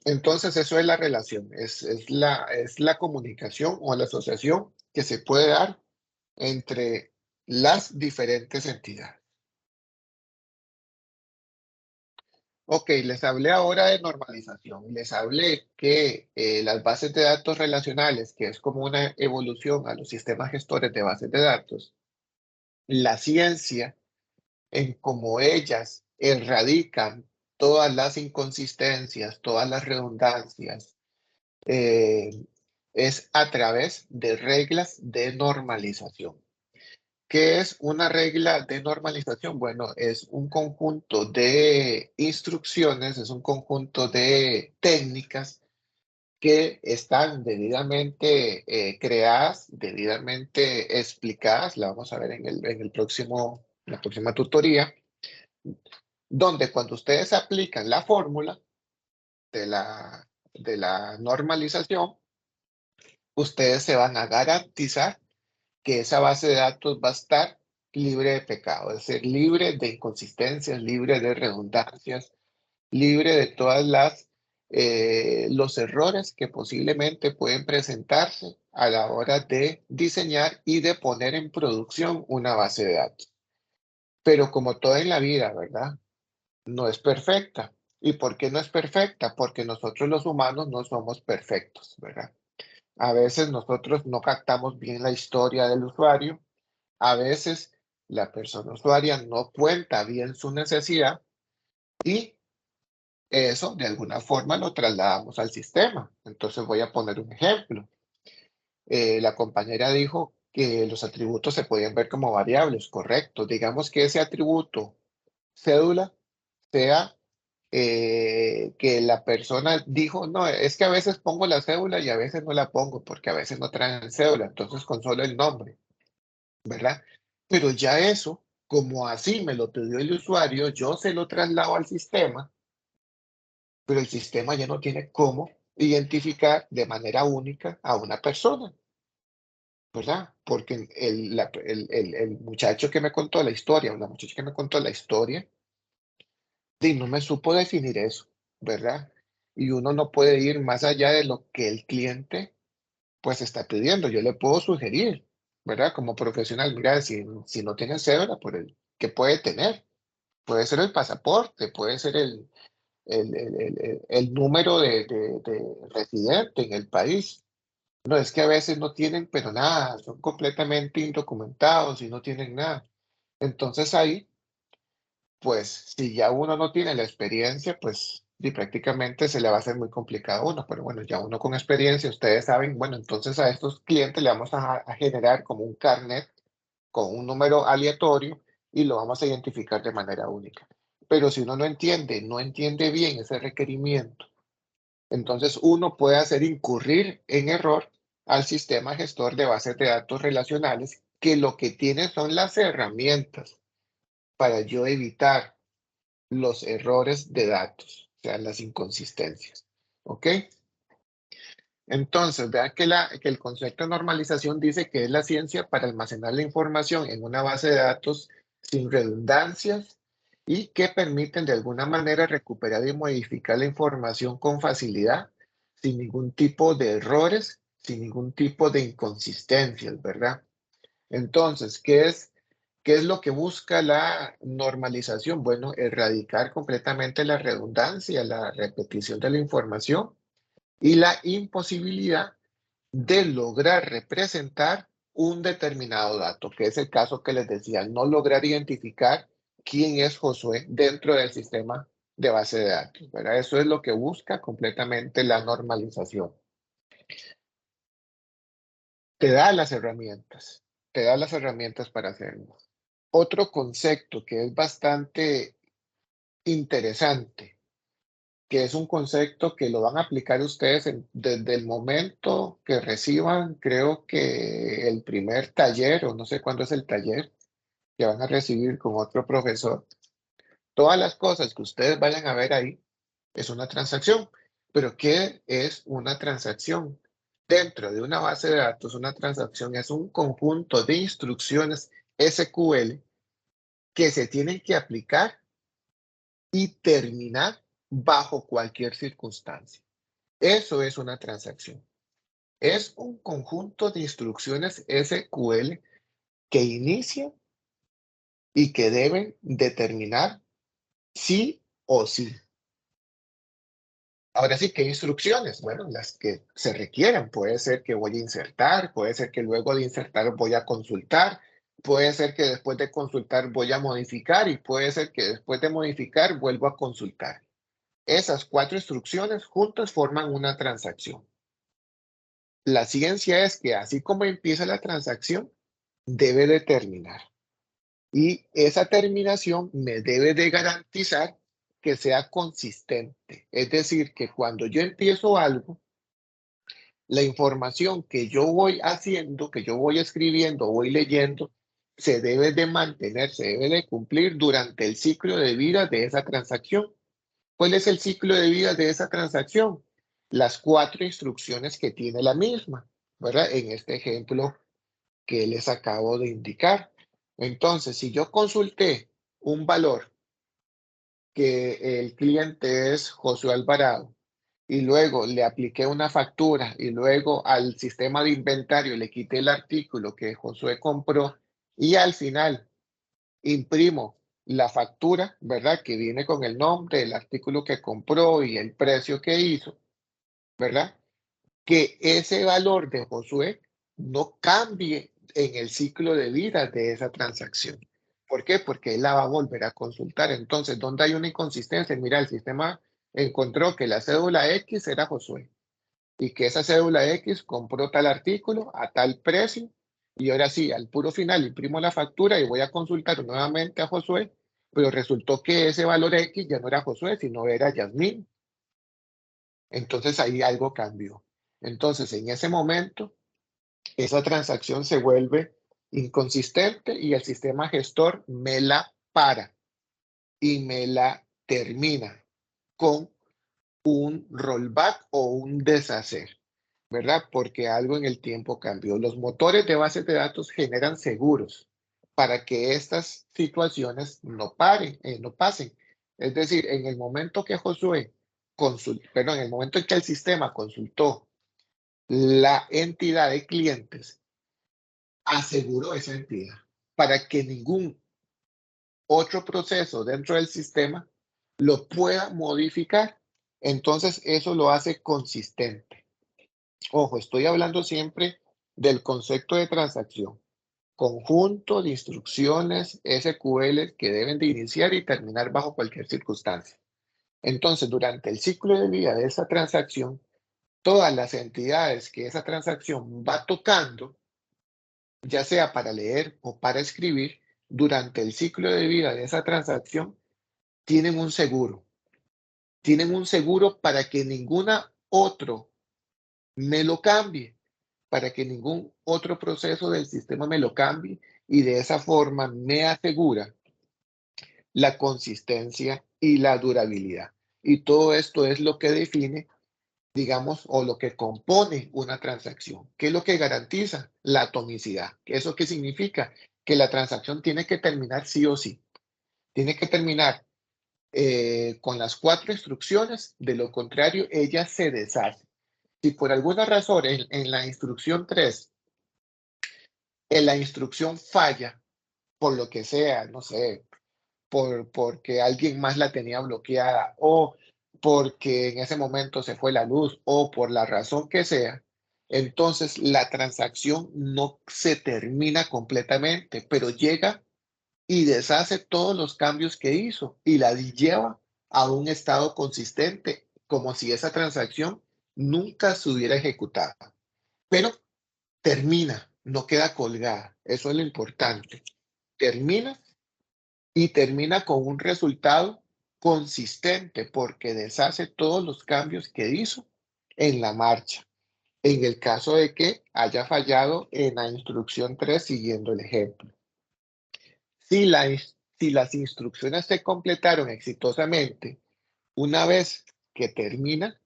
Entonces, eso es la relación, es la comunicación o la asociación que se puede dar entre las diferentes entidades. Ok, les hablé ahora de normalización. Les hablé que las bases de datos relacionales, que es como una evolución a los sistemas gestores de bases de datos, la ciencia en cómo ellas erradican todas las inconsistencias, todas las redundancias, eh, es a través de reglas de normalización. ¿Qué es una regla de normalización? Bueno, es un conjunto de instrucciones, es un conjunto de técnicas que están debidamente creadas, debidamente explicadas, la vamos a ver en la próxima tutoría, donde cuando ustedes aplican la fórmula de la normalización, ustedes se van a garantizar que esa base de datos va a estar libre de pecado, es decir, libre de inconsistencias, libre de redundancias, libre de todas los errores que posiblemente pueden presentarse a la hora de diseñar y de poner en producción una base de datos. Pero como todo en la vida, ¿verdad? No es perfecta. ¿Y por qué no es perfecta? Porque nosotros los humanos no somos perfectos, ¿verdad? A veces nosotros no captamos bien la historia del usuario. A veces la persona usuaria no cuenta bien su necesidad y eso de alguna forma lo trasladamos al sistema. Entonces voy a poner un ejemplo. La compañera dijo que los atributos se podían ver como variables, correcto. Digamos que ese atributo cédula sea que la persona dijo, no, es que a veces pongo la cédula y a veces no la pongo porque a veces no traen cédula, entonces con solo el nombre, ¿verdad? Pero ya eso, como así me lo pidió el usuario, yo se lo traslado al sistema, pero el sistema ya no tiene cómo identificar de manera única a una persona, ¿verdad? Porque el muchacho que me contó la historia, o la muchacha que me contó la historia, y no me supo definir eso, ¿verdad? Y uno no puede ir más allá de lo que el cliente pues está pidiendo. Yo le puedo sugerir, ¿verdad? Como profesional, mira, si no tiene cédula, por el que puede tener, puede ser el pasaporte, puede ser el número de residente en el país. No, es que a veces no tienen, pero nada, son completamente indocumentados y no tienen nada. Entonces ahí pues si ya uno no tiene la experiencia, pues y prácticamente se le va a hacer muy complicado a uno, pero bueno, ya uno con experiencia, ustedes saben, bueno, entonces a estos clientes le vamos a generar como un carnet con un número aleatorio y lo vamos a identificar de manera única. Pero si uno no entiende bien ese requerimiento, entonces uno puede hacer incurrir en error al sistema gestor de bases de datos relacionales, que lo que tiene son las herramientas para yo evitar los errores de datos, o sea, las inconsistencias. ¿Ok? Entonces, vean que el concepto de normalización dice que es la ciencia para almacenar la información en una base de datos sin redundancias y que permiten de alguna manera recuperar y modificar la información con facilidad, sin ningún tipo de errores, sin ningún tipo de inconsistencias, ¿verdad? Entonces, ¿qué es lo que busca la normalización? Bueno, erradicar completamente la redundancia, la repetición de la información y la imposibilidad de lograr representar un determinado dato, que es el caso que les decía, no lograr identificar quién es Josué dentro del sistema de base de datos, ¿verdad? Eso es lo que busca completamente la normalización. Te da las herramientas para hacerlo. Otro concepto que es bastante interesante, que es un concepto que lo van a aplicar ustedes desde el momento que reciban, creo que el primer taller, o no sé cuándo es el taller, que van a recibir con otro profesor. Todas las cosas que ustedes vayan a ver ahí es una transacción. Pero ¿qué es una transacción? Dentro de una base de datos, una transacción es un conjunto de instrucciones SQL que se tienen que aplicar y terminar bajo cualquier circunstancia. Eso es una transacción. Es un conjunto de instrucciones SQL que inicia y que deben determinar sí o sí. Ahora sí, ¿qué instrucciones? Bueno, las que se requieran. Puede ser que voy a insertar, puede ser que luego de insertar voy a consultar, puede ser que después de consultar voy a modificar y puede ser que después de modificar vuelvo a consultar. Esas 4 instrucciones juntas forman una transacción. La ciencia es que así como empieza la transacción, debe de terminar. Y esa terminación me debe de garantizar que sea consistente. Es decir, que cuando yo empiezo algo, la información que yo voy haciendo, que yo voy escribiendo, voy leyendo, se debe de mantener, se debe de cumplir durante el ciclo de vida de esa transacción. ¿Cuál es el ciclo de vida de esa transacción? Las 4 instrucciones que tiene la misma, ¿verdad? En este ejemplo que les acabo de indicar. Entonces, si yo consulté un valor que el cliente es Josué Alvarado y luego le apliqué una factura y luego al sistema de inventario le quité el artículo que Josué compró y al final imprimo la factura, ¿verdad? Que viene con el nombre del artículo que compró y el precio que hizo, ¿verdad? Que ese valor de Josué no cambie en el ciclo de vida de esa transacción. ¿Por qué? Porque él la va a volver a consultar. Entonces, ¿dónde hay una inconsistencia? Mira, el sistema encontró que la cédula X era Josué y que esa cédula X compró tal artículo a tal precio y ahora sí, al puro final imprimo la factura y voy a consultar nuevamente a Josué, pero resultó que ese valor X ya no era Josué, sino era Yasmín. Entonces ahí algo cambió. Entonces, en ese momento, esa transacción se vuelve inconsistente y el sistema gestor me la para y me la termina con un rollback o un deshacer, ¿verdad? Porque algo en el tiempo cambió. Los motores de bases de datos generan seguros para que estas situaciones no no pasen. Es decir, en el momento que Josué en el momento en que el sistema consultó la entidad de clientes, aseguró esa entidad para que ningún otro proceso dentro del sistema lo pueda modificar. Entonces, eso lo hace consistente. Ojo, estoy hablando siempre del concepto de transacción, conjunto de instrucciones SQL que deben de iniciar y terminar bajo cualquier circunstancia. Entonces, durante el ciclo de vida de esa transacción, todas las entidades que esa transacción va tocando, ya sea para leer o para escribir, durante el ciclo de vida de esa transacción, tienen un seguro. Tienen un seguro para que ninguna otro me lo cambie, para que ningún otro proceso del sistema me lo cambie y de esa forma me asegura la consistencia y la durabilidad. Y todo esto es lo que define, digamos, o lo que compone una transacción. ¿Qué es lo que garantiza? La atomicidad. ¿Eso qué significa? Que la transacción tiene que terminar sí o sí. Tiene que terminar con las 4 instrucciones, de lo contrario, ella se deshace. Si por alguna razón en la instrucción 3, en la instrucción falla, por lo que sea, no sé, porque alguien más la tenía bloqueada o porque en ese momento se fue la luz o por la razón que sea, entonces la transacción no se termina completamente, pero llega y deshace todos los cambios que hizo y la lleva a un estado consistente, como si esa transacción nunca se hubiera ejecutado. Pero termina, no queda colgada. Eso es lo importante. Termina y termina con un resultado consistente porque deshace todos los cambios que hizo en la marcha. En el caso de que haya fallado en la instrucción 3 siguiendo el ejemplo. Si, si las instrucciones se completaron exitosamente, una vez que termina,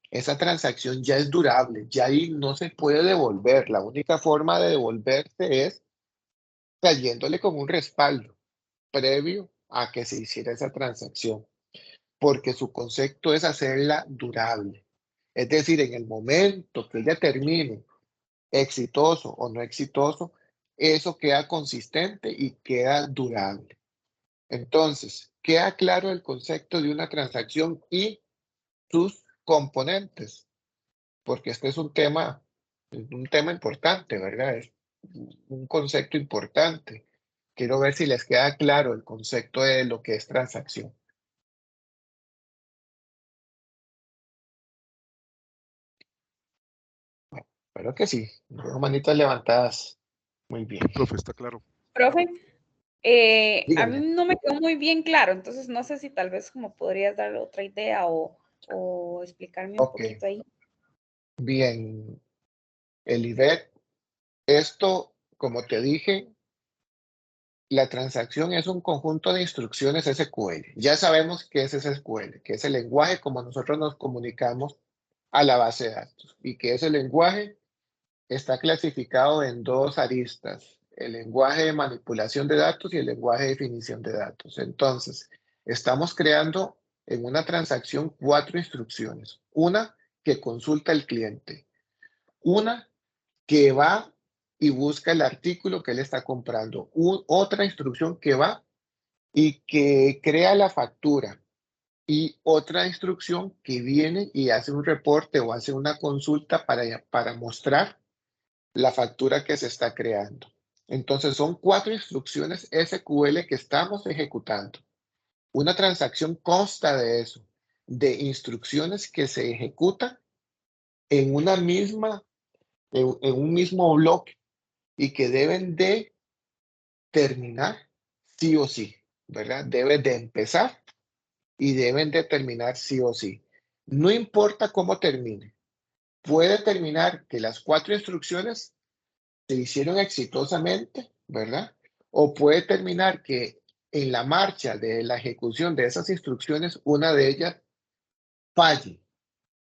esa transacción ya es durable, ya ahí no se puede devolver. La única forma de devolverse es trayéndole como un respaldo previo a que se hiciera esa transacción, porque su concepto es hacerla durable. Es decir, en el momento que ella termine, exitoso o no exitoso, eso queda consistente y queda durable. Entonces, queda claro el concepto de una transacción y sus componentes, porque este es un tema importante, ¿verdad? Es un concepto importante. Quiero ver si les queda claro el concepto de lo que es transacción. Bueno, espero que sí. Veo manitas levantadas. Muy bien. Profe, está claro. Profe, a Dígame. mí no me quedó muy bien claro, entonces no sé si tal vez como podrías dar otra idea o explicarme un Ok. poquito ahí. Bien, Elibet, esto, como te dije, la transacción es un conjunto de instrucciones SQL. Ya sabemos qué es SQL, que es el lenguaje como nosotros nos comunicamos a la base de datos y que ese lenguaje está clasificado en dos aristas, el lenguaje de manipulación de datos y el lenguaje de definición de datos. Entonces, estamos creando en una transacción 4 instrucciones. Una que consulta el cliente, una que va y busca el artículo que él está comprando, otra instrucción que va y que crea la factura y otra instrucción que viene y hace un reporte o hace una consulta para mostrar la factura que se está creando. Entonces son 4 instrucciones SQL que estamos ejecutando. Una transacción consta de eso, de instrucciones que se ejecutan en una misma, en un mismo bloque y que deben de terminar sí o sí, ¿verdad? Deben de empezar y deben de terminar sí o sí. No importa cómo termine. Puede terminar que las 4 instrucciones se hicieron exitosamente, ¿verdad? O puede terminar que en la marcha de la ejecución de esas instrucciones, una de ellas falle.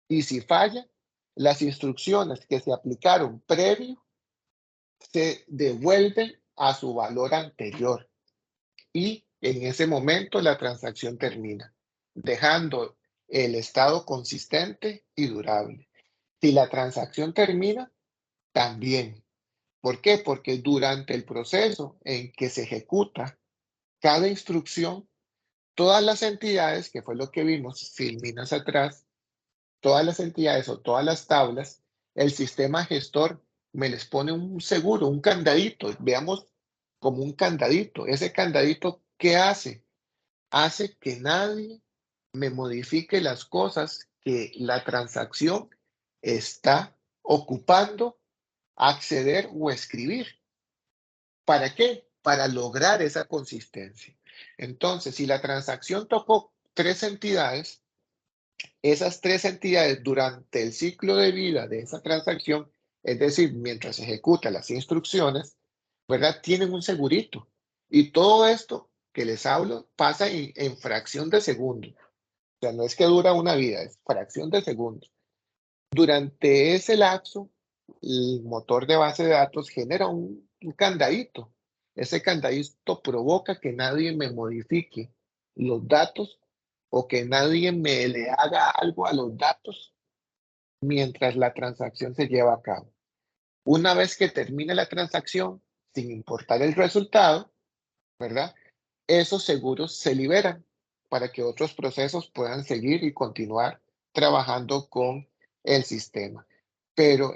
Y si falla, las instrucciones que se aplicaron previo se devuelven a su valor anterior. Y en ese momento la transacción termina, dejando el estado consistente y durable. Si la transacción termina, también. ¿Por qué? Porque durante el proceso en que se ejecuta cada instrucción, todas las entidades, que fue lo que vimos filminas atrás, todas las entidades o todas las tablas, el sistema gestor me les pone un seguro, un candadito. Veamos como un candadito. Ese candadito, ¿qué hace? Hace que nadie me modifique las cosas que la transacción está ocupando, acceder o escribir. ¿Para qué? Para lograr esa consistencia. Entonces, si la transacción tocó 3 entidades, esas 3 entidades durante el ciclo de vida de esa transacción, es decir, mientras ejecuta las instrucciones, ¿verdad? Tienen un segurito. Y todo esto que les hablo pasa en fracción de segundo. O sea, no es que dura una vida, es fracción de segundo. Durante ese lapso, el motor de base de datos genera un candadito. Ese candadito provoca que nadie me modifique los datos o que nadie me le haga algo a los datos mientras la transacción se lleva a cabo. Una vez que termine la transacción, sin importar el resultado, ¿verdad? Esos seguros se liberan para que otros procesos puedan seguir y continuar trabajando con el sistema. Pero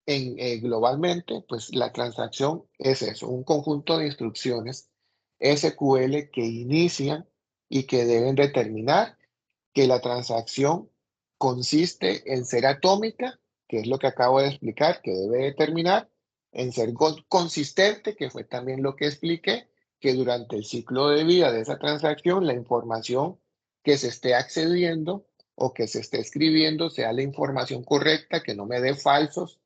globalmente, pues la transacción es eso, un conjunto de instrucciones SQL que inician y que deben determinar que la transacción consiste en ser atómica, que es lo que acabo de explicar, que debe determinar, en ser consistente, que fue también lo que expliqué, que durante el ciclo de vida de esa transacción, la información que se esté accediendo o que se esté escribiendo sea la información correcta, que no me dé falsos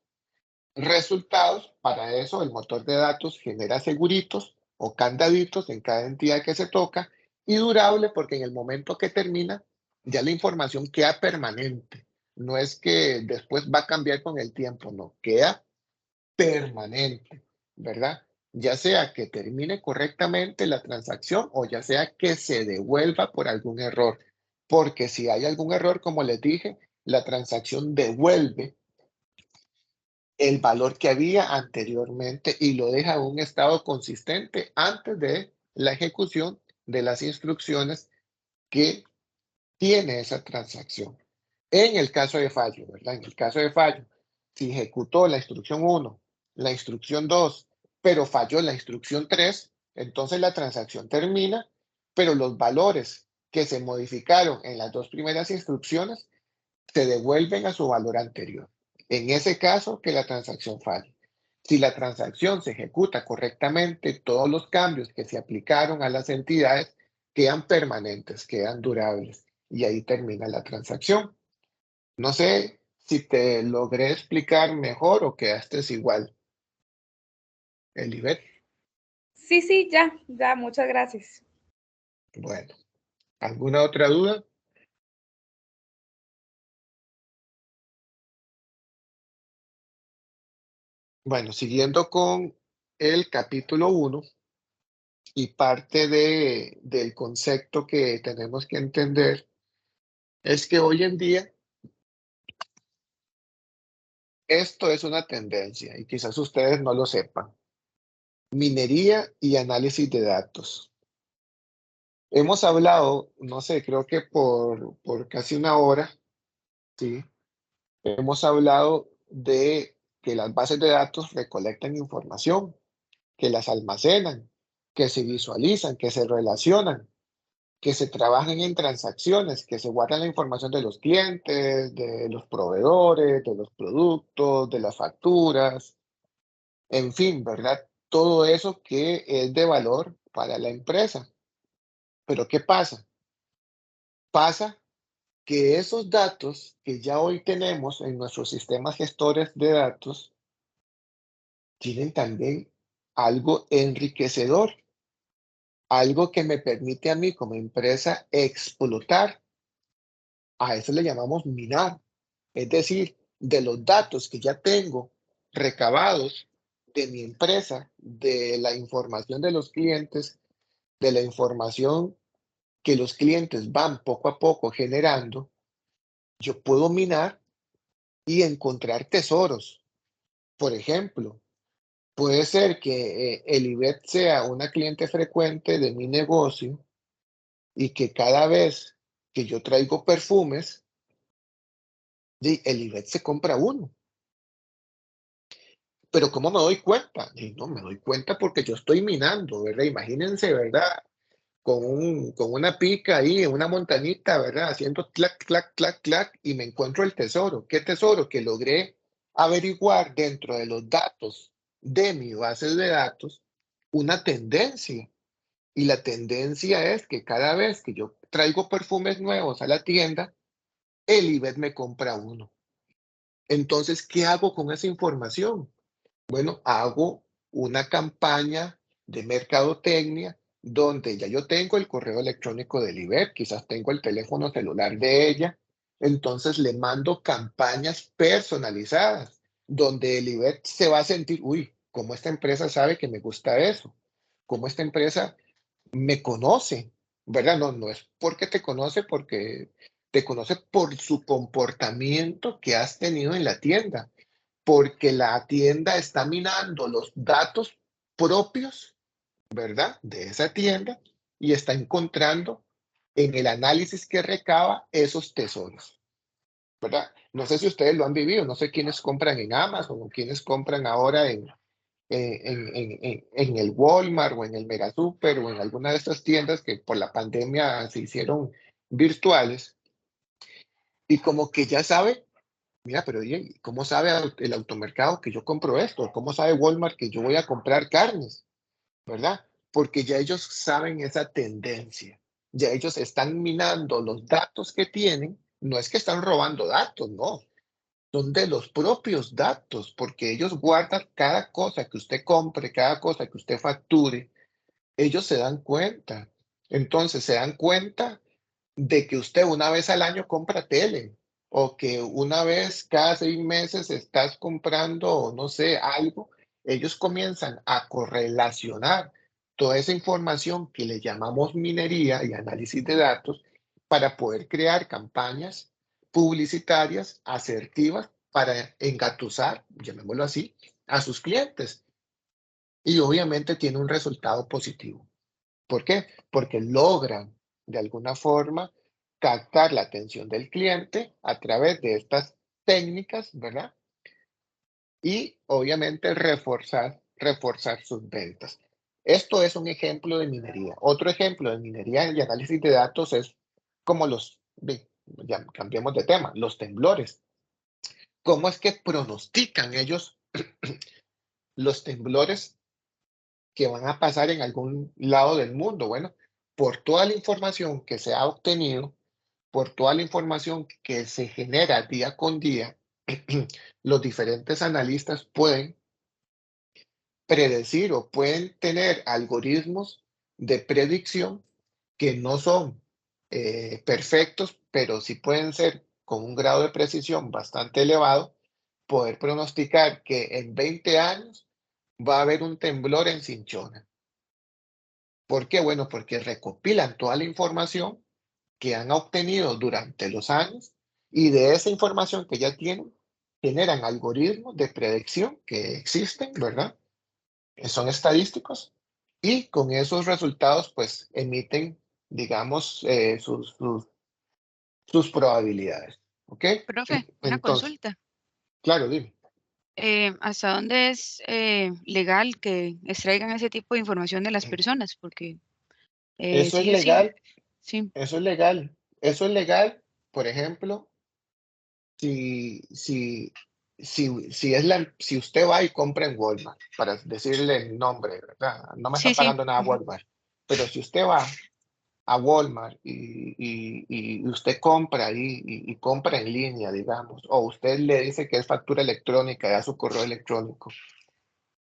resultados. Para eso, el motor de datos genera seguritos o candaditos en cada entidad que se toca, y durable porque en el momento que termina, ya la información queda permanente. No es que después va a cambiar con el tiempo, no, queda permanente, ¿verdad? Ya sea que termine correctamente la transacción o ya sea que se devuelva por algún error. Porque si hay algún error, como les dije, la transacción devuelve el valor que había anteriormente y lo deja en un estado consistente antes de la ejecución de las instrucciones que tiene esa transacción. En el caso de fallo, ¿verdad? En el caso de fallo, si ejecutó la instrucción 1, la instrucción 2, pero falló la instrucción 3, entonces la transacción termina, pero los valores que se modificaron en las dos primeras instrucciones se devuelven a su valor anterior. En ese caso, que la transacción falle. Si la transacción se ejecuta correctamente, todos los cambios que se aplicaron a las entidades quedan permanentes, quedan durables, y ahí termina la transacción. No sé si te logré explicar mejor o quedaste igual, Elibet. Sí, ya, muchas gracias. Bueno, ¿alguna otra duda? Bueno, siguiendo con el capítulo 1 y parte del concepto que tenemos que entender es que hoy en día esto es una tendencia y quizás ustedes no lo sepan. Minería y análisis de datos. Hemos hablado, no sé, creo que por casi una hora, ¿sí? Hemos hablado de que las bases de datos recolectan información, que las almacenan, que se visualizan, que se relacionan, que se trabajan en transacciones, que se guardan la información de los clientes, de los proveedores, de los productos, de las facturas, en fin, ¿verdad? Todo eso que es de valor para la empresa. Pero ¿qué pasa? Pasa que esos datos que ya hoy tenemos en nuestros sistemas gestores de datos tienen también algo enriquecedor, algo que me permite a mí como empresa explotar. A eso le llamamos minar. Es decir, de los datos que ya tengo recabados de mi empresa, de la información de los clientes, de la información que los clientes van poco a poco generando, yo puedo minar y encontrar tesoros. Por ejemplo, puede ser que Elibet sea una cliente frecuente de mi negocio y que cada vez que yo traigo perfumes, Elibet se compra uno. Pero ¿cómo me doy cuenta? Y no, me doy cuenta porque yo estoy minando, ¿verdad? Imagínense, ¿verdad? Con una pica ahí en una montañita, ¿verdad? Haciendo clac, clac, clac, clac, y me encuentro el tesoro. ¿Qué tesoro? Que logré averiguar dentro de los datos de mi base de datos una tendencia. Y la tendencia es que cada vez que yo traigo perfumes nuevos a la tienda, el IBET me compra uno. Entonces, ¿qué hago con esa información? Bueno, hago una campaña de mercadotecnia donde ya yo tengo el correo electrónico del IBET, quizás tengo el teléfono celular de ella, entonces le mando campañas personalizadas donde el IBET se va a sentir, uy, como esta empresa sabe que me gusta eso, como esta empresa me conoce, ¿verdad? No, no es porque te conoce por su comportamiento que has tenido en la tienda, porque la tienda está minando los datos propios, ¿verdad? De esa tienda y está encontrando en el análisis que recaba esos tesoros, ¿verdad? No sé si ustedes lo han vivido, no sé quiénes compran en Amazon o quiénes compran ahora en el Walmart o en el Megasuper o en alguna de estas tiendas que por la pandemia se hicieron virtuales y como que ya sabe, mira, pero oye, ¿cómo sabe el automercado que yo compro esto? ¿Cómo sabe Walmart que yo voy a comprar carnes? ¿Verdad? Porque ya ellos saben esa tendencia. Ya ellos están minando los datos que tienen. No es que están robando datos, no. Son de los propios datos, porque ellos guardan cada cosa que usted compre, cada cosa que usted facture. Ellos se dan cuenta. Entonces se dan cuenta de que usted una vez al año compra tele o que una vez cada 6 meses estás comprando, no sé, algo, ellos comienzan a correlacionar toda esa información que le llamamos minería y análisis de datos para poder crear campañas publicitarias asertivas para engatusar, llamémoslo así, a sus clientes. Y obviamente tiene un resultado positivo. ¿Por qué? Porque logran de alguna forma captar la atención del cliente a través de estas técnicas, ¿verdad? Y obviamente reforzar sus ventas. Esto es un ejemplo de minería. Otro ejemplo de minería y análisis de datos es como ya cambiemos de tema, los temblores. ¿Cómo es que pronostican ellos los temblores que van a pasar en algún lado del mundo? Bueno, por toda la información que se ha obtenido, por toda la información que se genera día con día, los diferentes analistas pueden predecir o pueden tener algoritmos de predicción que no son perfectos, pero sí pueden ser con un grado de precisión bastante elevado, poder pronosticar que en 20 años va a haber un temblor en Cinchona. ¿Por qué? Bueno, porque recopilan toda la información que han obtenido durante los años y de esa información que ya tienen, generan algoritmos de predicción que existen, ¿verdad? Son estadísticos y con esos resultados pues emiten, digamos, sus probabilidades. ¿Ok? Profe, una Entonces, consulta. claro, dime. ¿Hasta dónde es legal que extraigan ese tipo de información de las personas? Porque Eso es sí o sí, legal, sí. eso es legal. Eso es legal, por ejemplo, si, si, si usted va y compra en Walmart, para decirle el nombre, ¿verdad? No me Sí, está sí. pagando nada Ujú, Walmart, pero si usted va a Walmart y usted compra ahí y compra en línea, digamos, o usted le dice que es factura electrónica, da su correo electrónico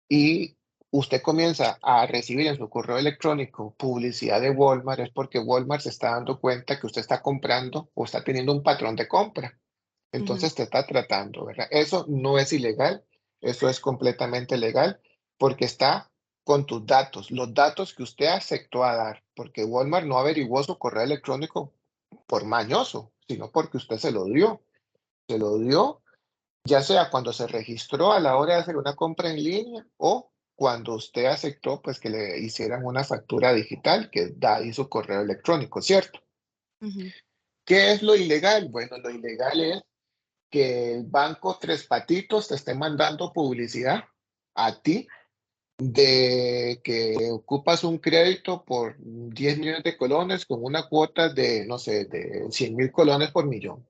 y usted comienza a recibir en su correo electrónico publicidad de Walmart, es porque Walmart se está dando cuenta que usted está comprando o está teniendo un patrón de compra. ujú, Entonces te está tratando, ¿verdad? Eso no es ilegal, eso es completamente legal porque está con tus datos, los datos que usted aceptó a dar, porque Walmart no averiguó su correo electrónico por mañoso, sino porque usted se lo dio. Se lo dio, ya sea cuando se registró a la hora de hacer una compra en línea o cuando usted aceptó pues que le hicieran una factura digital que da ahí su correo electrónico, ¿cierto? ujú, ¿Qué es lo ilegal? Bueno, lo ilegal es que el banco Tres Patitos te esté mandando publicidad a ti de que ocupas un crédito por 10 millones de colones con una cuota de, no sé, de 100,000 colones por millón.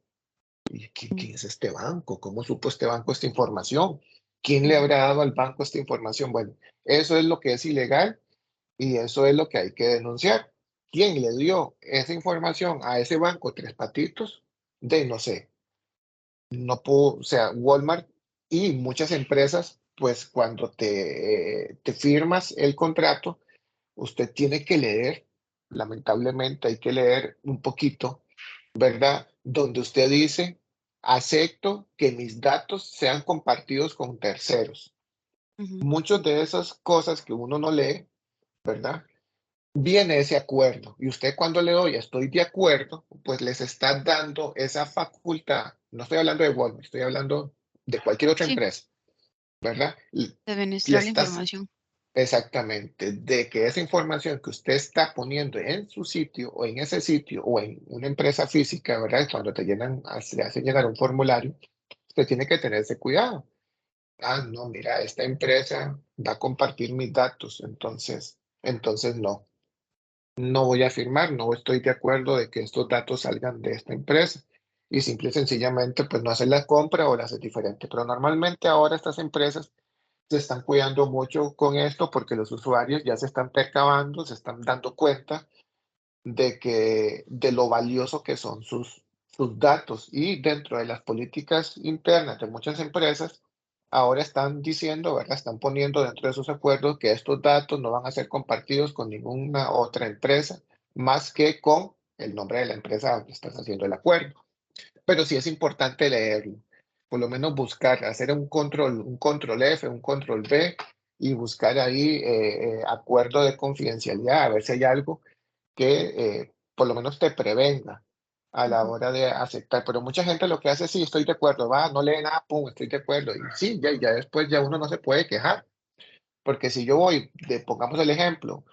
¿Y ujú, quién es este banco? ¿Cómo supo este banco esta información? ¿Quién le ujú. habrá dado al banco esta información? Bueno, eso es lo que es ilegal y eso es lo que hay que denunciar. ¿Quién le dio esa información a ese banco Tres Patitos? De, no sé, no puedo, o sea, Walmart y muchas empresas, pues cuando te firmas el contrato, usted tiene que leer, lamentablemente hay que leer un poquito, ¿verdad? Donde usted dice, acepto que mis datos sean compartidos con terceros. Ujú, Muchas de esas cosas que uno no lee, ¿verdad? Viene ese acuerdo y usted cuando le doy estoy de acuerdo, pues les está dando esa facultad. No estoy hablando de Walmart, estoy hablando de cualquier otra sí, empresa, ¿verdad? de Le administrar la estás información. exactamente de que esa información que usted está poniendo en su sitio o en ese sitio o en una empresa física, ¿verdad? Cuando te llenan, le hacen llegar un formulario, usted tiene que tener ese cuidado. Ah, no, mira, esta empresa va a compartir mis datos, entonces no. No voy a firmar, no estoy de acuerdo de que estos datos salgan de esta empresa y simple y sencillamente pues no hacer la compra o la hacer diferente. Pero normalmente ahora estas empresas se están cuidando mucho con esto porque los usuarios ya se están percabando, se están dando cuenta de lo valioso que son sus datos y dentro de las políticas internas de muchas empresas ahora están diciendo, ¿verdad? Están poniendo dentro de sus acuerdos que estos datos no van a ser compartidos con ninguna otra empresa más que con el nombre de la empresa donde estás haciendo el acuerdo. Pero sí es importante leerlo, por lo menos buscar, hacer un control F, un control V y buscar ahí acuerdo de confidencialidad, a ver si hay algo que por lo menos te prevenga a la Ujú, hora de aceptar. Pero mucha gente lo que hace es, sí, estoy de acuerdo, va, no lee nada, pum, estoy de acuerdo. Y sí, ya después ya uno no se puede quejar, porque si yo voy, pongamos el ejemplo,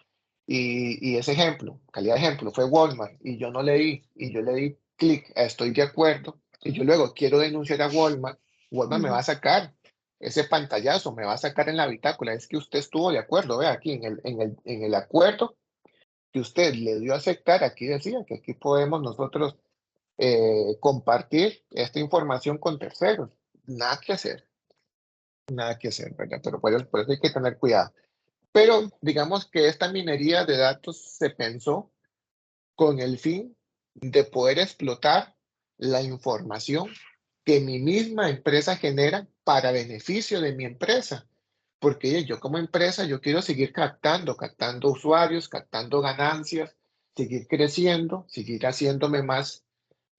y ese ejemplo, calidad de ejemplo, fue Walmart, y yo no leí, y yo le di clic a estoy de acuerdo, y yo luego quiero denunciar a Walmart, Walmart me va a sacar ese pantallazo, me va a sacar en la bitácora, es que usted estuvo de acuerdo, vea aquí en el acuerdo que usted le dio a aceptar, aquí decía que aquí podemos nosotros compartir esta información con terceros. Nada que hacer, ¿verdad? Pero por eso hay que tener cuidado. Pero digamos que esta minería de datos se pensó con el fin de poder explotar la información que mi misma empresa genera para beneficio de mi empresa. Porque yo como empresa, yo quiero seguir captando usuarios, captando ganancias, seguir creciendo, seguir haciéndome más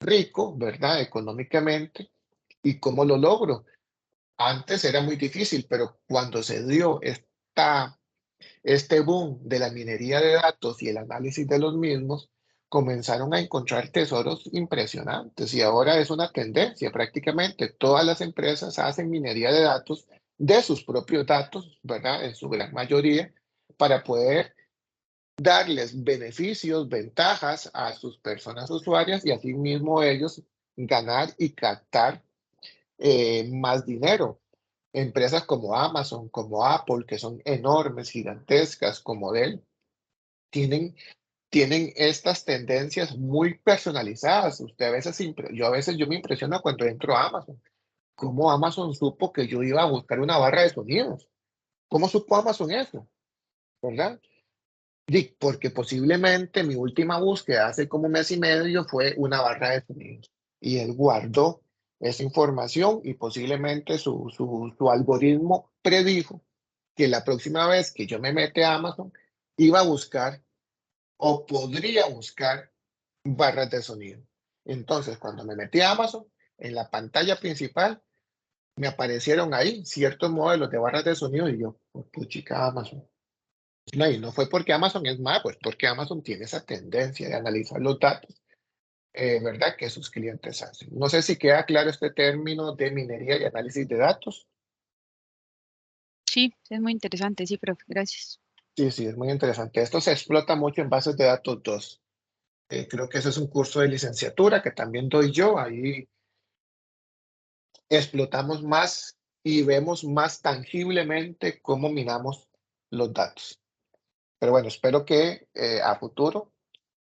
rico, ¿verdad? Económicamente. ¿Y cómo lo logro? Antes era muy difícil, pero cuando se dio este boom de la minería de datos y el análisis de los mismos, comenzaron a encontrar tesoros impresionantes y ahora es una tendencia. Prácticamente todas las empresas hacen minería de datos de sus propios datos, ¿verdad? En su gran mayoría, para poder darles beneficios, ventajas a sus personas usuarias y asimismo ellos ganar y captar más dinero. Empresas como Amazon, como Apple, que son enormes, gigantescas, como Dell, tienen, tienen estas tendencias muy personalizadas. Usted a veces, yo me impresiono cuando entro a Amazon. ¿Cómo Amazon supo que yo iba a buscar una barra de sonidos? ¿Cómo supo Amazon eso? ¿Verdad? Porque posiblemente mi última búsqueda hace como un mes y medio fue una barra de sonidos. Y él guardó esa información y posiblemente su algoritmo predijo que la próxima vez que yo me mete a Amazon iba a buscar o podría buscar barras de sonido. Entonces, cuando me metí a Amazon, en la pantalla principal me aparecieron ahí ciertos modelos de barras de sonido y yo, oh, chica, Amazon. No, y no fue porque Amazon es malo, pues porque Amazon tiene esa tendencia de analizar los datos, ¿verdad? Que sus clientes hacen. No sé si queda claro este término de minería y análisis de datos. Sí, es muy interesante, sí, profe, gracias. Sí, sí, es muy interesante. Esto se explota mucho en bases de datos 2. Creo que ese es un curso de licenciatura que también doy yo. Ahí explotamos más y vemos más tangiblemente cómo minamos los datos. Pero bueno, espero que a futuro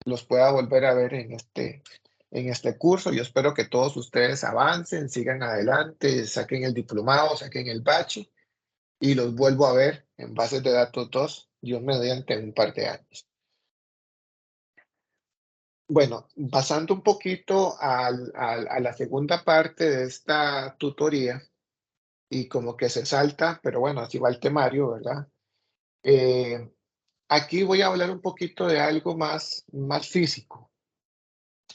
los pueda volver a ver en este curso. Yo espero que todos ustedes avancen, sigan adelante, saquen el diplomado, saquen el bachi y los vuelvo a ver en bases de datos 2, Dios mediante un par de años. Bueno, pasando un poquito a la segunda parte de esta tutoría y como que se salta, pero bueno, así va el temario, ¿verdad? Aquí voy a hablar un poquito de algo más físico.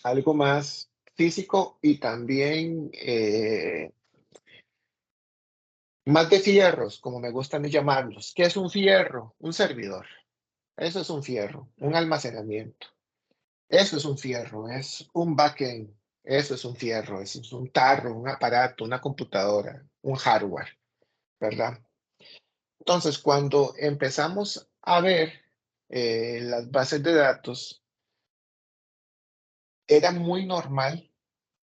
Algo más físico y también más de fierros, como me gusta a mí llamarlos. ¿Qué es un fierro? Un servidor. Eso es un fierro, un almacenamiento. Eso es un fierro, es un backend. Eso es un fierro, eso es un tarro, un aparato, una computadora, un hardware, ¿verdad? Entonces, cuando empezamos a ver las bases de datos, era muy normal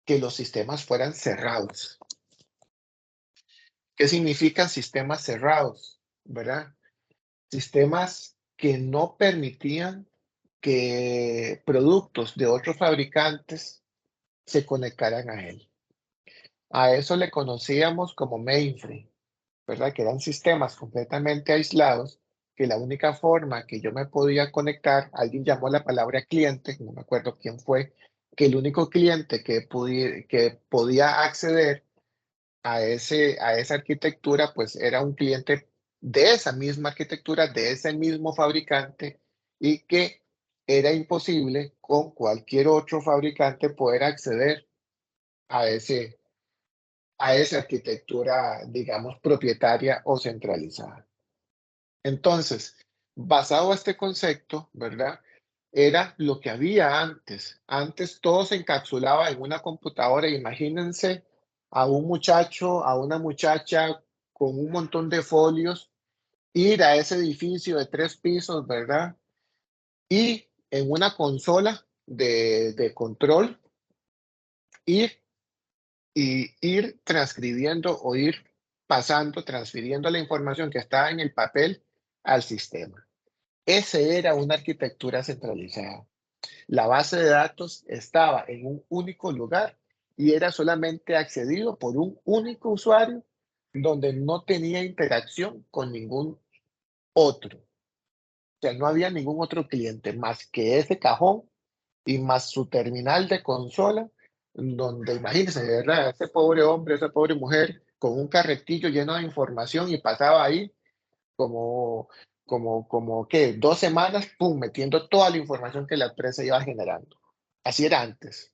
que los sistemas fueran cerrados. ¿Qué significan sistemas cerrados? ¿Verdad? Sistemas que no permitían que productos de otros fabricantes se conectaran a él. A eso le conocíamos como mainframe, ¿verdad? Que eran sistemas completamente aislados, que la única forma que yo me podía conectar, alguien llamó la palabra cliente, no me acuerdo quién fue, que el único cliente que podía acceder a esa arquitectura, pues era un cliente de esa misma arquitectura, de ese mismo fabricante, y que era imposible con cualquier otro fabricante poder acceder a esa arquitectura, digamos, propietaria o centralizada. Entonces, basado en este concepto, ¿verdad? Era lo que había antes. Antes todo se encapsulaba en una computadora. Imagínense a un muchacho, a una muchacha con un montón de folios, ir a ese edificio de 3 pisos, ¿verdad? Y en una consola de control ir transcribiendo o ir pasando, transfiriendo la información que estaba en el papel al sistema. Esa era una arquitectura centralizada. La base de datos estaba en un único lugar y era solamente accedido por un único usuario donde no tenía interacción con ningún otro. O sea, no había ningún otro cliente más que ese cajón y más su terminal de consola, donde imagínense, ¿verdad? Ese pobre hombre, esa pobre mujer con un carretillo lleno de información y pasaba ahí ¿qué? 2 semanas, pum, metiendo toda la información que la empresa iba generando. Así era antes.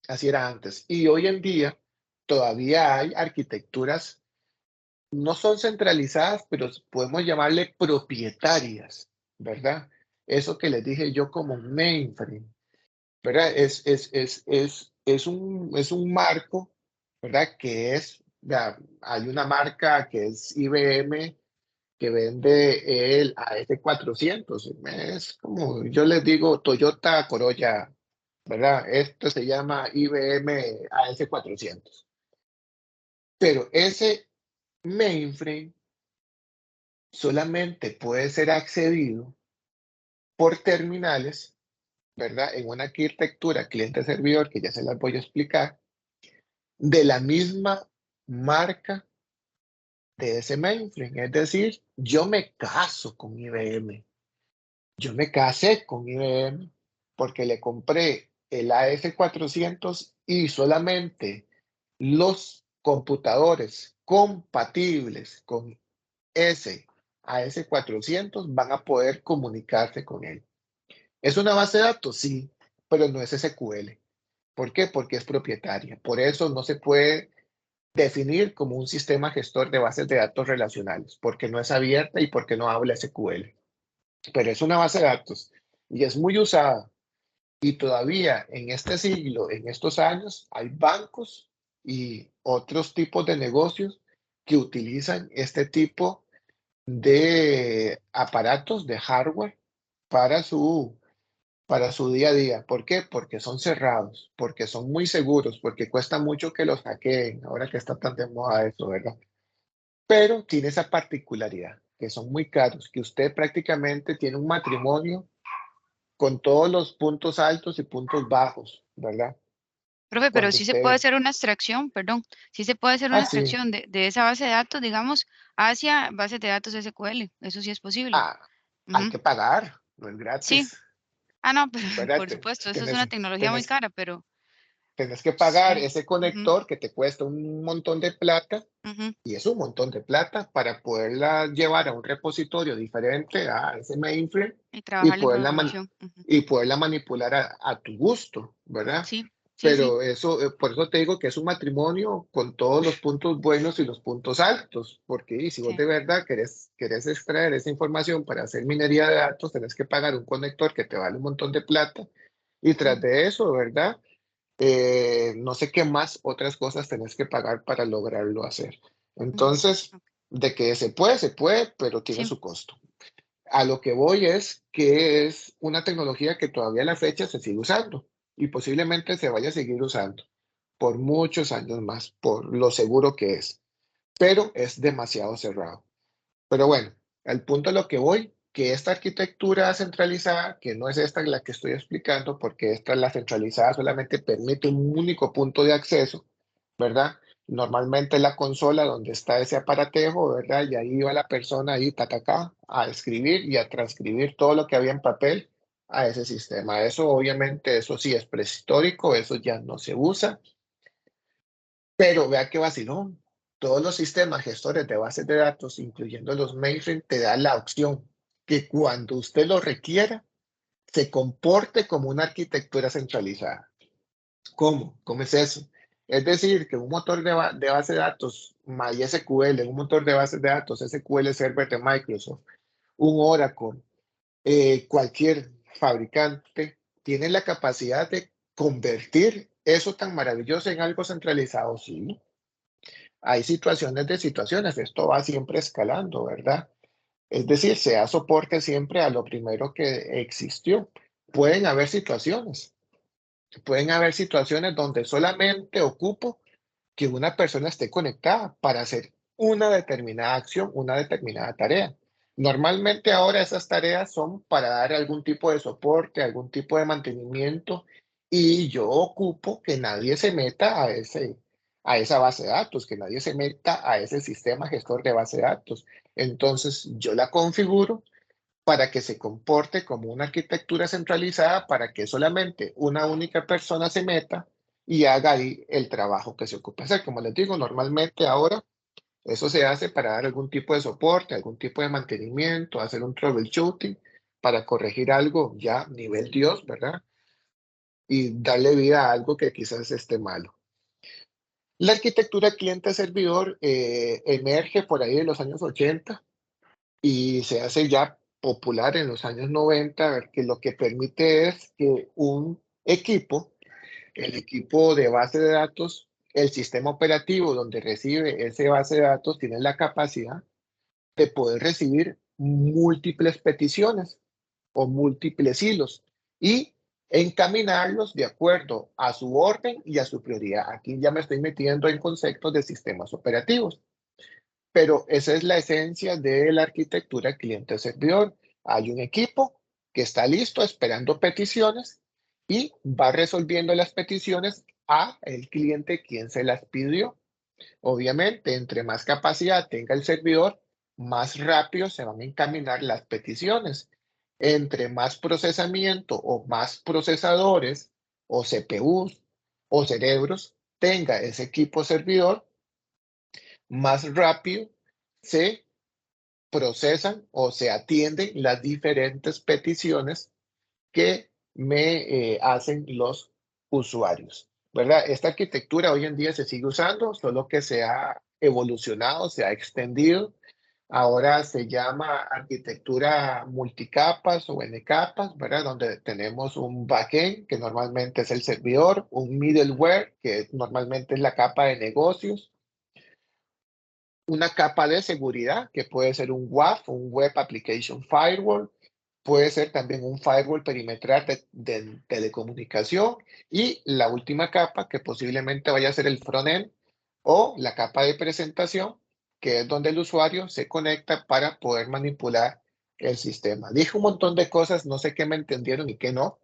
Así era antes. Y hoy en día todavía hay arquitecturas, no son centralizadas, pero podemos llamarle propietarias, ¿verdad? Eso que les dije yo como mainframe, ¿verdad? Es un marco, ¿verdad? Hay una marca que es IBM, que vende el AS400. Es como yo les digo Toyota Corolla, ¿verdad? Esto se llama IBM AS400. Pero ese mainframe solamente puede ser accedido por terminales, ¿verdad? En una arquitectura cliente-servidor, que ya se las voy a explicar, de la misma marca de ese mainframe. Es decir, yo me caso con IBM. Yo me casé con IBM porque le compré el AS400 y solamente los computadores compatibles con ese AS400 van a poder comunicarse con él. ¿Es una base de datos? Sí, pero no es SQL. ¿Por qué? Porque es propietaria. Por eso no se puede definir como un sistema gestor de bases de datos relacionales, porque no es abierta y porque no habla SQL. Pero es una base de datos y es muy usada. Y todavía en este siglo, en estos años, hay bancos y otros tipos de negocios que utilizan este tipo de aparatos, de hardware, para su día a día. ¿Por qué? Porque son cerrados, porque son muy seguros, porque cuesta mucho que los hackeen, ahora que está tan de moda eso, ¿verdad? Pero tiene esa particularidad, que son muy caros, que usted prácticamente tiene un matrimonio con todos los puntos altos y puntos bajos, ¿verdad? Profe, pero Cuando sí se puede usted, hacer una extracción, perdón, sí se puede hacer una sí, extracción de esa base de datos, digamos, hacia bases de datos SQL. Eso sí es posible. ah, hay Ujú. que pagar, no es Sí. gratis, Ah, no, pero ¿verdad? por supuesto, eso es Tenés, una tecnología muy tenés, cara, pero tenés que pagar sí. ese Ujú, conector que te cuesta un montón de plata, ujú. y es un montón de plata para poderla llevar a un repositorio diferente a ese mainframe Y y trabajar la poderla, información. Ujú. y poderla manipular a tu gusto, ¿verdad? Sí, sí, sí, Pero eso, por eso te digo que es un matrimonio con todos los puntos buenos y los puntos altos, porque y si vos sí. de verdad querés extraer esa información para hacer minería de datos, tenés que pagar un conector que te vale un montón de plata, y tras Ujú, de eso, ¿verdad? No sé qué más otras cosas tenés que pagar para lograrlo hacer. ujú. Entonces, Ok. de que se puede, pero tiene Sí, su costo. A lo que voy es que es una tecnología que todavía a la fecha se sigue usando y posiblemente se vaya a seguir usando por muchos años más, por lo seguro que es, pero es demasiado cerrado. Pero bueno, al punto a lo que voy, que esta arquitectura centralizada, que no es esta la que estoy explicando, porque esta, la centralizada, solamente permite un único punto de acceso, ¿verdad? Normalmente la consola donde está ese aparatejo, ¿verdad? Y ahí va la persona ahí, tatacá, a escribir y a transcribir todo lo que había en papel a ese sistema. Eso obviamente, eso sí es prehistórico, eso ya no se usa, pero vea qué vacilón. Todos los sistemas gestores de bases de datos, incluyendo los mainframe, te dan la opción que cuando usted lo requiera, se comporte como una arquitectura centralizada. ¿Cómo? ¿Cómo es eso? Es decir, que un motor de base de datos MySQL, un motor de bases de datos SQL Server de Microsoft, un Oracle, cualquier fabricante, tiene la capacidad de convertir eso tan maravilloso en algo centralizado, sí. Hay situaciones de situaciones, esto va siempre escalando, ¿verdad? Es decir, se da soporte siempre a lo primero que existió. Pueden haber situaciones Pueden haber situaciones donde solamente ocupo que una persona esté conectada para hacer una determinada acción, una determinada tarea. Normalmente ahora esas tareas son para dar algún tipo de soporte, algún tipo de mantenimiento, y yo ocupo que nadie se meta a esa base de datos, que nadie se meta a ese sistema gestor de base de datos. Entonces yo la configuro para que se comporte como una arquitectura centralizada, para que solamente una única persona se meta y haga ahí el trabajo que se ocupa hacer. Como les digo, normalmente ahora eso se hace para dar algún tipo de soporte, algún tipo de mantenimiento, hacer un troubleshooting para corregir algo ya nivel Dios, ¿verdad? Y darle vida a algo que quizás esté malo. La arquitectura cliente-servidor emerge por ahí en los años 80 y se hace ya popular en los años 90, que lo que permite es que un equipo, el equipo de base de datos, el sistema operativo donde recibe ese base de datos, tiene la capacidad de poder recibir múltiples peticiones o múltiples hilos y encaminarlos de acuerdo a su orden y a su prioridad. Aquí ya me estoy metiendo en conceptos de sistemas operativos. Pero esa es la esencia de la arquitectura cliente-servidor. Hay un equipo que está listo esperando peticiones y va resolviendo las peticiones a el cliente quien se las pidió. Obviamente, entre más capacidad tenga el servidor, más rápido se van a encaminar las peticiones. Entre más procesamiento o más procesadores o CPUs o cerebros tenga ese equipo servidor, más rápido se procesan o se atienden las diferentes peticiones que me hacen los usuarios, ¿verdad? Esta arquitectura hoy en día se sigue usando, solo que se ha evolucionado, se ha extendido. Ahora se llama arquitectura multicapas o N capas, ¿verdad? Donde tenemos un backend, que normalmente es el servidor, un middleware, que normalmente es la capa de negocios, una capa de seguridad, que puede ser un WAF, un Web Application Firewall, puede ser también un firewall perimetral de telecomunicación, y la última capa, que posiblemente vaya a ser el frontend o la capa de presentación, que es donde el usuario se conecta para poder manipular el sistema. Dije un montón de cosas, no sé qué me entendieron y qué no,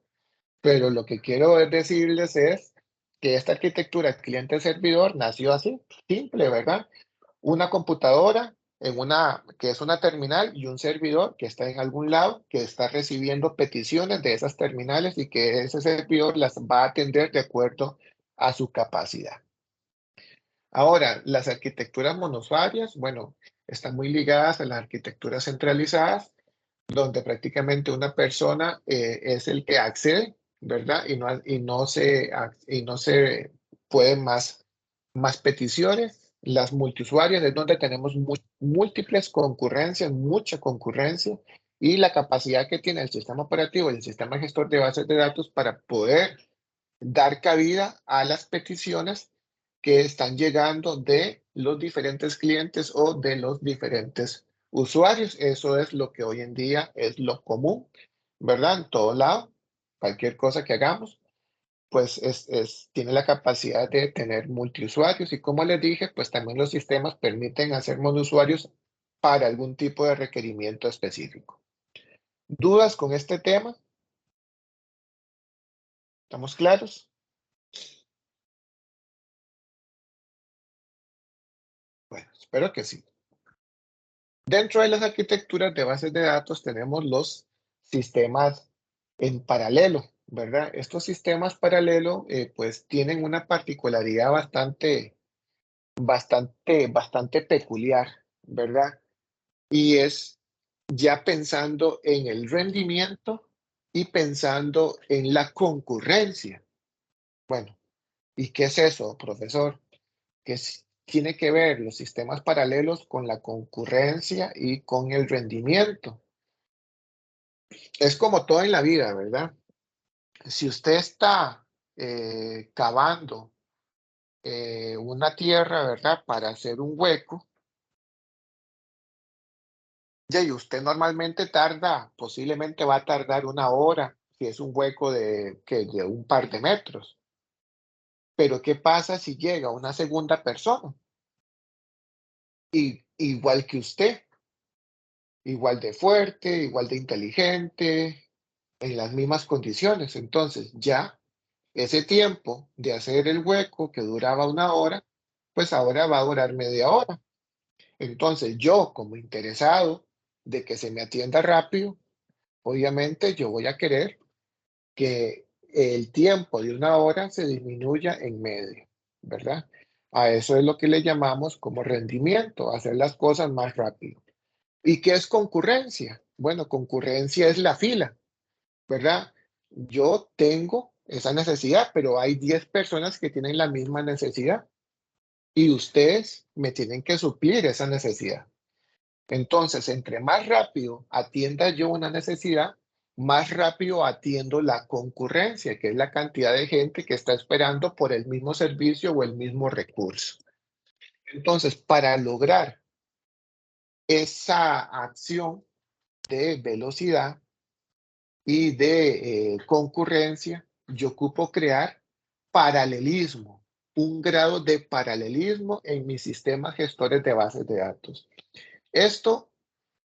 pero lo que quiero decirles es que esta arquitectura cliente-servidor nació así, simple, ¿verdad? Una computadora que es una terminal, y un servidor que está en algún lado, que está recibiendo peticiones de esas terminales y que ese servidor las va a atender de acuerdo a su capacidad. Ahora, las arquitecturas monousuarias, bueno, están muy ligadas a las arquitecturas centralizadas, donde prácticamente una persona es el que accede, ¿verdad? Y no se pueden más peticiones. Las multiusuarias es donde tenemos múltiples concurrencias, mucha concurrencia, y la capacidad que tiene el sistema operativo y el sistema gestor de bases de datos para poder dar cabida a las peticiones que están llegando de los diferentes clientes o de los diferentes usuarios. Eso es lo que hoy en día es lo común, ¿verdad? En todo lado, cualquier cosa que hagamos, pues tiene la capacidad de tener multiusuarios, y como les dije, pues también los sistemas permiten hacer monousuarios para algún tipo de requerimiento específico. ¿Dudas con este tema? ¿Estamos claros? Bueno, espero que sí. Dentro de las arquitecturas de bases de datos tenemos los sistemas en paralelo, ¿verdad? Estos sistemas paralelo pues tienen una particularidad bastante peculiar, ¿verdad? Y es ya pensando en el rendimiento y pensando en la concurrencia. Bueno, ¿y qué es eso, profesor? Tiene que ver los sistemas paralelos con la concurrencia y con el rendimiento. Es como todo en la vida, ¿verdad? Si usted está cavando una tierra, ¿verdad? Para hacer un hueco, y usted normalmente posiblemente va a tardar 1 hora, si es un hueco de un par de metros. Pero ¿qué pasa si llega una segunda persona? Igual que usted, igual de fuerte, igual de inteligente, en las mismas condiciones. Entonces ya ese tiempo de hacer el hueco que duraba 1 hora, pues ahora va a durar media hora. Entonces yo, como interesado de que se me atienda rápido, obviamente yo voy a querer que el tiempo de 1 hora se disminuya en medio, ¿verdad? A eso es lo que le llamamos como rendimiento, hacer las cosas más rápido. ¿Y qué es concurrencia? Bueno, concurrencia es la fila, ¿verdad? Yo tengo esa necesidad, pero hay 10 personas que tienen la misma necesidad y ustedes me tienen que suplir esa necesidad. Entonces, entre más rápido atienda yo una necesidad, más rápido atiendo la concurrencia, que es la cantidad de gente que está esperando por el mismo servicio o el mismo recurso. Entonces, para lograr esa acción de velocidad y de concurrencia, yo ocupo crear paralelismo, un grado de paralelismo en mis sistemas gestores de bases de datos. Esto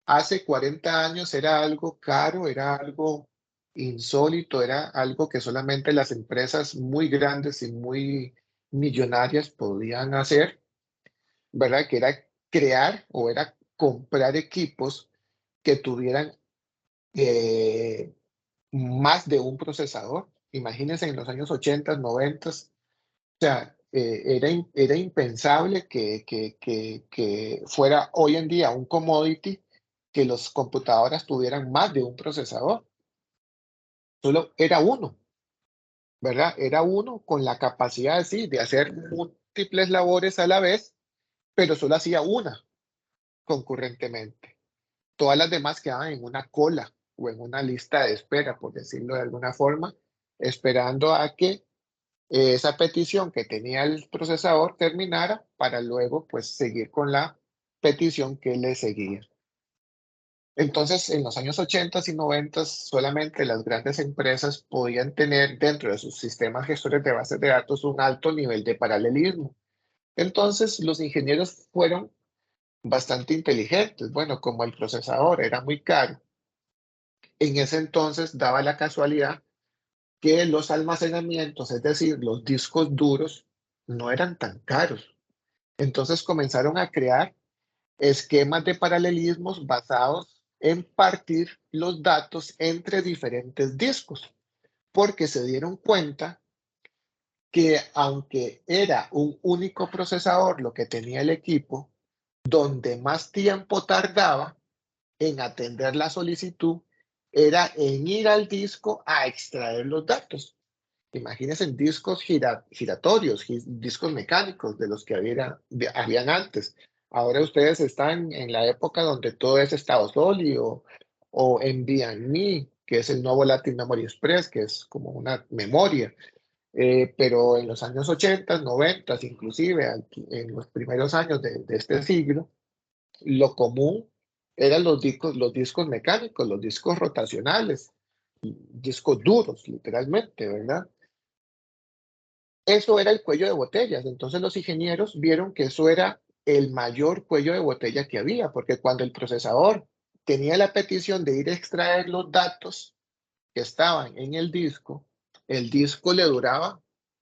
hace 40 años era algo caro, era algo insólito, era algo que solamente las empresas muy grandes y muy millonarias podían hacer, ¿verdad? Que era crear o era comprar equipos que tuvieran más de un procesador. Imagínense en los años 80, 90, o sea, era impensable que fuera hoy en día un commodity que las computadoras tuvieran más de un procesador. Solo era uno, ¿verdad? Era uno con la capacidad sí, de hacer múltiples labores a la vez, pero solo hacía una concurrentemente. Todas las demás quedaban en una cola o en una lista de espera, por decirlo de alguna forma, esperando a que esa petición que tenía el procesador terminara para luego pues seguir con la petición que le seguía. Entonces, en los años 80 y 90 solamente las grandes empresas podían tener dentro de sus sistemas gestores de bases de datos un alto nivel de paralelismo. Entonces, los ingenieros fueron bastante inteligentes. Bueno, como el procesador era muy caro, en ese entonces daba la casualidad que los almacenamientos, es decir, los discos duros, no eran tan caros. Entonces comenzaron a crear esquemas de paralelismos basados en partir los datos entre diferentes discos, porque se dieron cuenta que aunque era un único procesador lo que tenía el equipo, donde más tiempo tardaba en atender la solicitud era en ir al disco a extraer los datos. Imagínense en discos giratorios, discos mecánicos de los que habían antes. Ahora ustedes están en la época donde todo es estado sólido o NVMe, que es el nuevo Volatile Memory Express, que es como una memoria. Pero en los años 80, 90, inclusive en los primeros años de este siglo, lo común eran los discos mecánicos, los discos rotacionales, discos duros, literalmente, ¿verdad? Eso era el cuello de botellas. Entonces los ingenieros vieron que eso era el mayor cuello de botella que había, porque cuando el procesador tenía la petición de ir a extraer los datos que estaban en el disco le duraba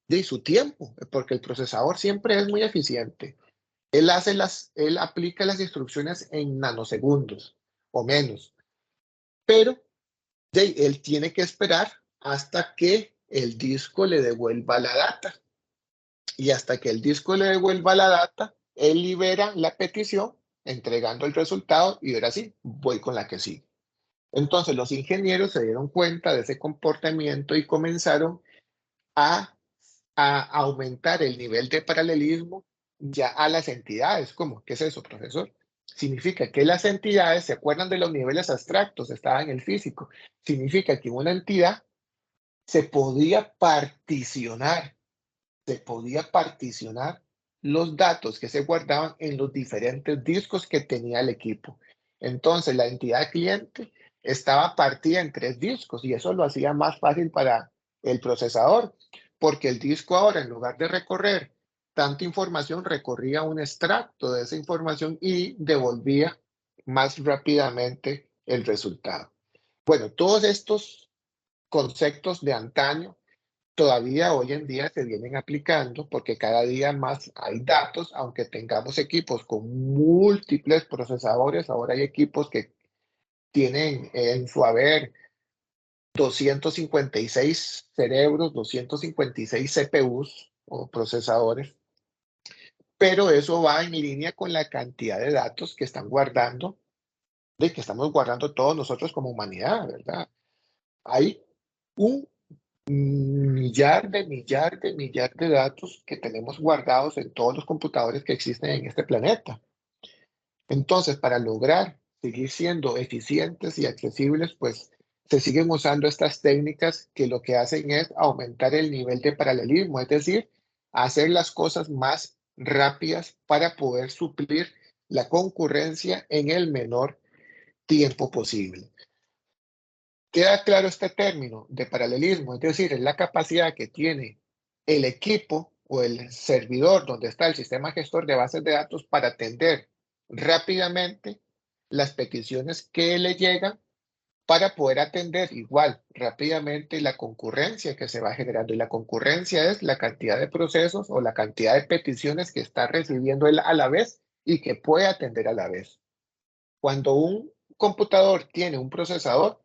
de su tiempo, porque el procesador siempre es muy eficiente. Él aplica las instrucciones en nanosegundos o menos, pero él tiene que esperar hasta que el disco le devuelva la data. Y hasta que el disco le devuelva la data, él libera la petición, entregando el resultado y ahora sí, voy con la que sigue. Entonces los ingenieros se dieron cuenta de ese comportamiento y comenzaron a aumentar el nivel de paralelismo ya a las entidades. ¿Cómo? ¿Qué es eso, profesor? Significa que las entidades, ¿se acuerdan de los niveles abstractos? Estaba en el físico. Significa que una entidad se podía particionar los datos que se guardaban en los diferentes discos que tenía el equipo. Entonces, la entidad cliente estaba partida en 3 discos y eso lo hacía más fácil para el procesador, porque el disco ahora, en lugar de recorrer tanta información, recorría un extracto de esa información y devolvía más rápidamente el resultado. Bueno, todos estos conceptos de antaño todavía hoy en día se vienen aplicando porque cada día más hay datos, aunque tengamos equipos con múltiples procesadores, ahora hay equipos que tienen en su haber 256 cerebros, 256 CPUs o procesadores, pero eso va en línea con la cantidad de datos que están guardando, de que estamos guardando todos nosotros como humanidad, ¿verdad? Hay un millar de datos que tenemos guardados en todos los computadores que existen en este planeta. Entonces, para lograr seguir siendo eficientes y accesibles, pues se siguen usando estas técnicas que lo que hacen es aumentar el nivel de paralelismo, es decir, hacer las cosas más rápidas para poder suplir la concurrencia en el menor tiempo posible. ¿Queda claro este término de paralelismo? Es decir, es la capacidad que tiene el equipo o el servidor donde está el sistema gestor de bases de datos para atender rápidamente las peticiones que le llegan para poder atender igual rápidamente la concurrencia que se va generando. Y la concurrencia es la cantidad de procesos o la cantidad de peticiones que está recibiendo él a la vez y que puede atender a la vez. Cuando un computador tiene un procesador,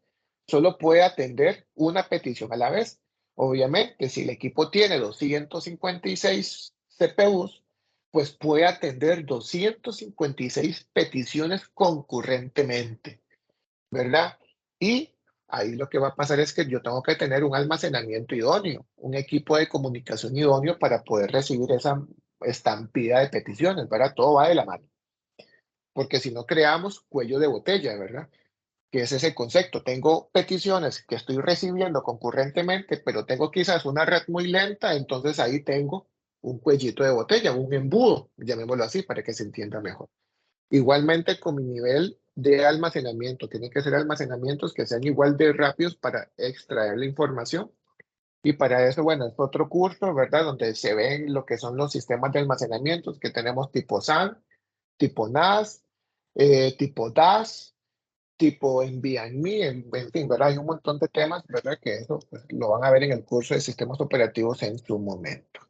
solo puede atender una petición a la vez. Obviamente, si el equipo tiene 256 CPUs, pues puede atender 256 peticiones concurrentemente, ¿verdad? Y ahí lo que va a pasar es que yo tengo que tener un almacenamiento idóneo, un equipo de comunicación idóneo para poder recibir esa estampida de peticiones, ¿verdad? Todo va de la mano. Porque si no creamos cuello de botella, ¿verdad? Que es ese concepto. Tengo peticiones que estoy recibiendo concurrentemente, pero tengo quizás una red muy lenta, entonces ahí tengo un cuellito de botella, un embudo, llamémoslo así, para que se entienda mejor. Igualmente con mi nivel de almacenamiento, tienen que ser almacenamientos que sean igual de rápidos para extraer la información. Y para eso, bueno, es otro curso, ¿verdad? Donde se ven lo que son los sistemas de almacenamiento que tenemos tipo SAN, tipo NAS, tipo DAS, tipo NVMe, en fin, ¿verdad? Hay un montón de temas, ¿verdad? Que eso pues, lo van a ver en el curso de sistemas operativos en su momento.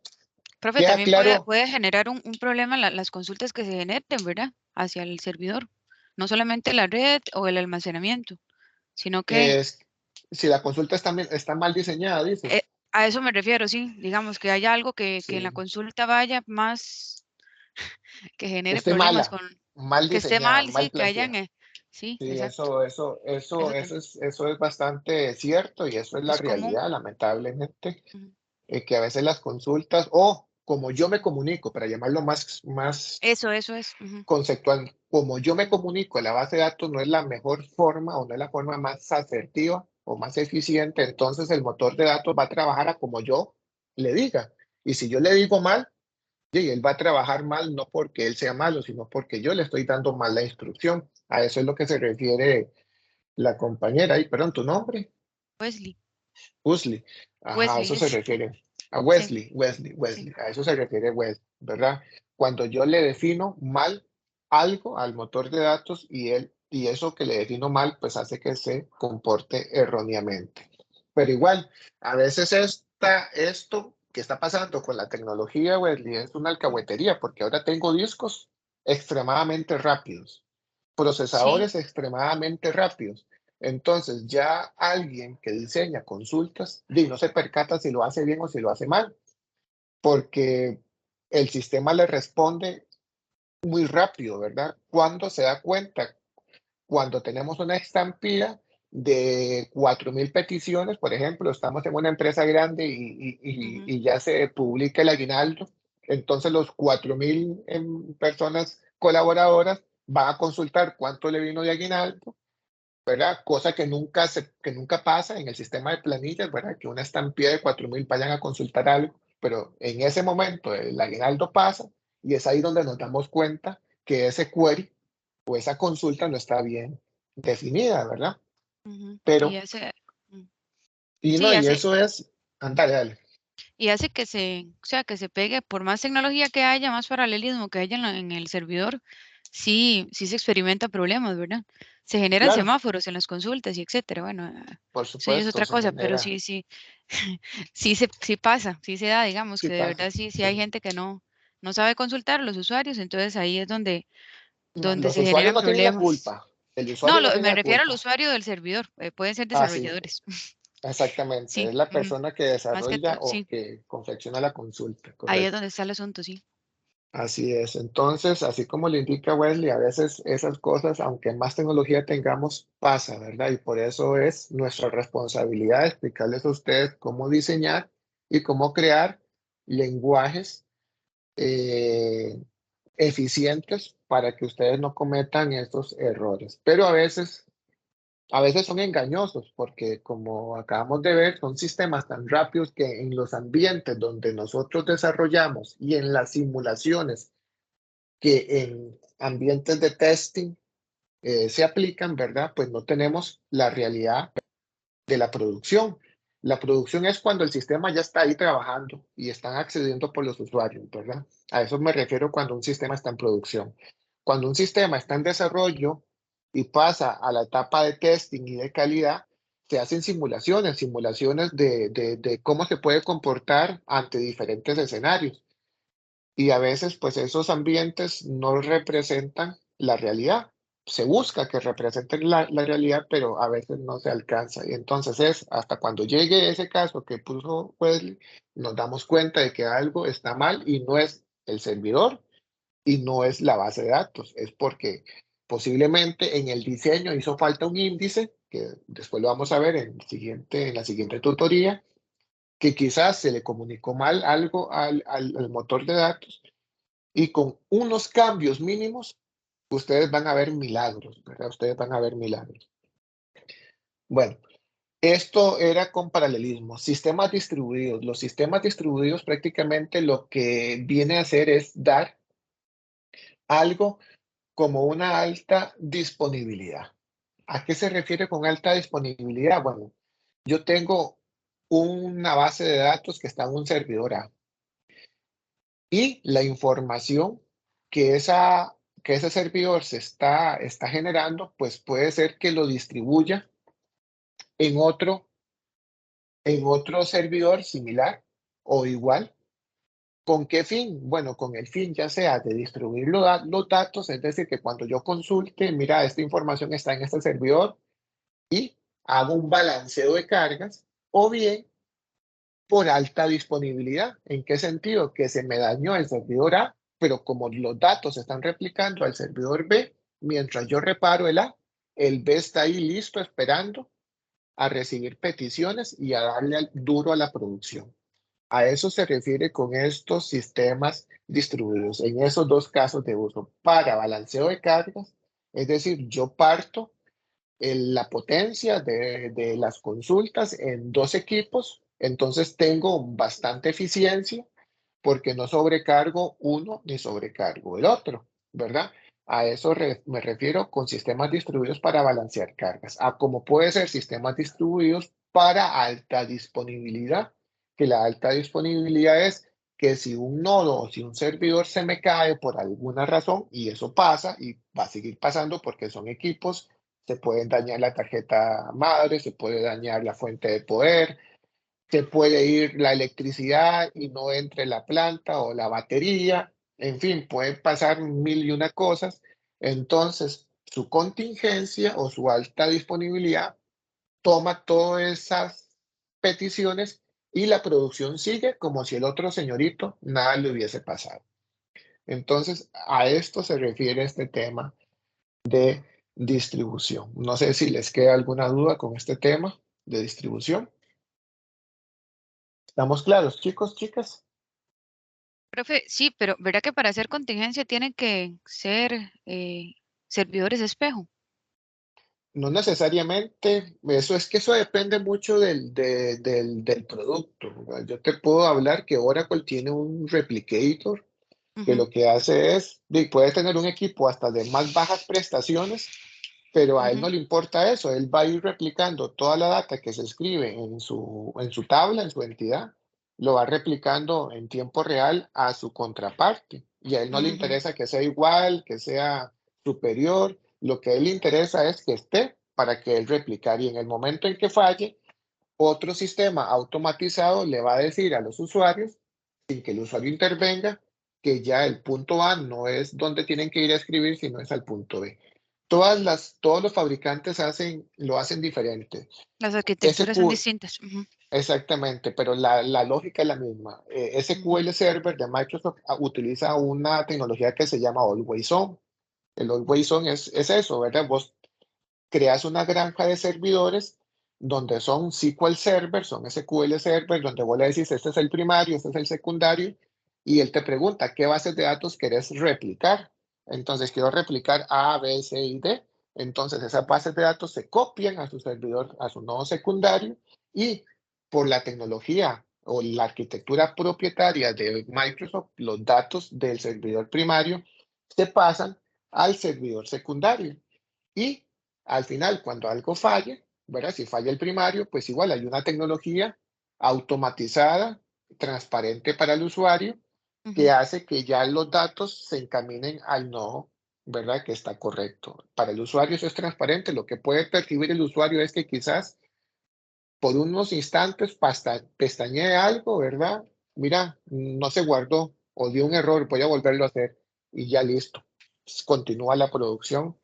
Profe, ¿Queda también claro? puede generar un problema las consultas que se generen, ¿verdad? Hacia el servidor. No solamente la red o el almacenamiento, sino que Es, si la consulta está mal diseñada, dice. a eso me refiero, sí. Digamos que haya algo que en la Sí, consulta vaya más, que genere esté problemas mala, con, mal que esté diseñada, mal, mal sí, que hayan, planteada. sí, Sí, exacto. Eso también eso es bastante cierto y eso es la es común. realidad, lamentablemente, Ujú. que a veces las consultas, o como yo me comunico, para llamarlo más Eso es. Ujú. conceptual, como yo me comunico en la base de datos no es la mejor forma o no es la forma más asertiva o más eficiente, entonces el motor de datos va a trabajar a como yo le diga. Y si yo le digo mal, y él va a trabajar mal no porque él sea malo, sino porque yo le estoy dando mal la instrucción. A eso es lo que se refiere la compañera. Y perdón, ¿tu nombre? Wesley. Wesley. Ajá, a Wesley eso se es. refiere. A Sí, sí. Wesley. A eso se refiere Wesley, ¿verdad? Cuando yo le defino mal algo al motor de datos y eso que le defino mal, pues hace que se comporte erróneamente. Pero igual, a veces esto que está pasando con la tecnología, Wesley, es una alcahuetería, porque ahora tengo discos extremadamente rápidos, Sí, procesadores extremadamente rápidos. Entonces, ya alguien que diseña consultas, no se percata si lo hace bien o si lo hace mal, porque el sistema le responde muy rápido, ¿verdad? Cuando se da cuenta, cuando tenemos una estampida de 4.000 peticiones, por ejemplo, estamos en una empresa grande ujú, y ya se publica el aguinaldo, entonces los 4.000 personas colaboradoras van a consultar cuánto le vino de aguinaldo, ¿verdad? Cosa que nunca pasa en el sistema de planillas, ¿verdad? Que una estampilla de 4.000 vayan a consultar algo, pero en ese momento el aguinaldo pasa y es ahí donde nos damos cuenta que ese query o esa consulta no está bien definida, ¿verdad? Ujú. Pero, Y hace, mm, y no, sí, y eso es, ándale, dale. y hace que o sea, que se pegue, por más tecnología que haya, más paralelismo que haya en el servidor, sí se experimenta problemas, ¿verdad? Se generan Claro, semáforos en las consultas y etcétera. Bueno, por eso ya es supuesto, otra se cosa, pero genera. sí pasa, sí se da, digamos, Sí que de pasa. verdad sí hay Sí. gente que no sabe consultar, los usuarios, entonces ahí es No, donde los se usuarios generan no tienen la problemas. culpa. El No, usuario no tiene me la refiero al culpa. usuario del servidor, pueden ser Ah, sí, desarrolladores. exactamente. Sí, Es la ujú, persona que más que todo, desarrolla o sí, que confecciona la consulta, ahí es correcto. donde está el asunto, sí. Así es. Entonces, así como le indica Wesley, a veces esas cosas, aunque más tecnología tengamos, pasa, ¿verdad? Y por eso es nuestra responsabilidad explicarles a ustedes cómo diseñar y cómo crear lenguajes eh, eficientes para que ustedes no cometan estos errores. Pero a veces son engañosos porque, como acabamos de ver, son sistemas tan rápidos que en los ambientes donde nosotros desarrollamos y en las simulaciones que en ambientes de testing se aplican, ¿verdad? Pues no tenemos la realidad de la producción. La producción es cuando el sistema ya está ahí trabajando y están accediendo por los usuarios, ¿verdad? A eso me refiero cuando un sistema está en producción. Cuando un sistema está en desarrollo y pasa a la etapa de testing y de calidad, se hacen simulaciones de cómo se puede comportar ante diferentes escenarios. Y a veces, pues esos ambientes no representan la realidad. Se busca que representen la realidad, pero a veces no se alcanza. Y entonces es hasta cuando llegue ese caso que puso Wesley, nos damos cuenta de que algo está mal y no es el servidor y no es la base de datos. Es porque posiblemente en el diseño hizo falta un índice, que después lo vamos a ver en la siguiente tutoría, que quizás se le comunicó mal algo al motor de datos y con unos cambios mínimos, ustedes van a ver milagros, ¿verdad? Ustedes van a ver milagros. Bueno, esto era con paralelismo. Sistemas distribuidos. Los sistemas distribuidos prácticamente lo que viene a hacer es dar algo como una alta disponibilidad. ¿A qué se refiere con alta disponibilidad? Bueno, yo tengo una base de datos que está en un servidor A y la información que, que ese servidor está generando, pues puede ser que lo distribuya en otro servidor similar o igual. ¿Con qué fin? Bueno, con el fin ya sea de distribuir los datos, es decir, que cuando yo consulte, mira, esta información está en este servidor y hago un balanceo de cargas, o bien por alta disponibilidad. ¿En qué sentido? Que se me dañó el servidor A, pero como los datos se están replicando al servidor B, mientras yo reparo el A, el B está ahí listo esperando a recibir peticiones y a darle duro a la producción. A eso se refiere con estos sistemas distribuidos, en esos dos casos de uso, para balanceo de cargas, es decir, yo parto la potencia de las consultas en dos equipos, entonces tengo bastante eficiencia porque no sobrecargo uno ni sobrecargo el otro, ¿verdad? A eso me refiero con sistemas distribuidos para balancear cargas, a como puede ser sistemas distribuidos para alta disponibilidad, que la alta disponibilidad es que si un nodo o si un servidor se me cae por alguna razón, y eso pasa y va a seguir pasando porque son equipos, se puede dañar la tarjeta madre, se puede dañar la fuente de poder, se puede ir la electricidad y no entre la planta o la batería, en fin, pueden pasar mil y una cosas. Entonces, su contingencia o su alta disponibilidad toma todas esas peticiones y la producción sigue como si el otro señorito nada le hubiese pasado. Entonces, a esto se refiere este tema de distribución. No sé si les queda alguna duda con este tema de distribución. ¿Estamos claros, chicos, chicas? Profe, sí, pero ¿verdad que para hacer contingencia tienen que ser servidores espejo? No necesariamente, eso depende mucho del producto, ¿verdad? Yo te puedo hablar que Oracle tiene un replicator que Ujú, lo que hace es, puede tener un equipo hasta de más bajas prestaciones, pero a él no le importa eso, él va a ir replicando toda la data que se escribe en su tabla, en su entidad, lo va replicando en tiempo real a su contraparte, y a él no le interesa que sea igual, que sea superior, lo que a él le interesa es que esté para que él replicar, y en el momento en que falle, otro sistema automatizado le va a decir a los usuarios, sin que el usuario intervenga, que ya el punto A no es donde tienen que ir a escribir, sino es al punto B. Todos los fabricantes lo hacen diferente. Las arquitecturas son distintas. Exactamente, pero la lógica es la misma. SQL Server de Microsoft utiliza una tecnología que se llama Always On. El Always On es eso, ¿verdad? Vos creas una granja de servidores donde son SQL Server, son SQL Server, donde vos le decís, este es el primario, este es el secundario, y él te pregunta, ¿qué bases de datos querés replicar? Entonces, quiero replicar A, B, C y D. Entonces, esas bases de datos se copian a su servidor, a su nodo secundario, y por la tecnología o la arquitectura propietaria de Microsoft, los datos del servidor primario se pasan al servidor secundario. Y al final, cuando algo falle, ¿verdad? Si falla el primario, pues igual hay una tecnología automatizada, transparente para el usuario, que hace que ya los datos se encaminen al nodo, ¿verdad? Que está correcto. Para el usuario eso es transparente. Lo que puede percibir el usuario es que quizás por unos instantes pestañee algo, ¿verdad? Mira, no se guardó o dio un error, voy a volverlo a hacer y ya listo. Continúa la producción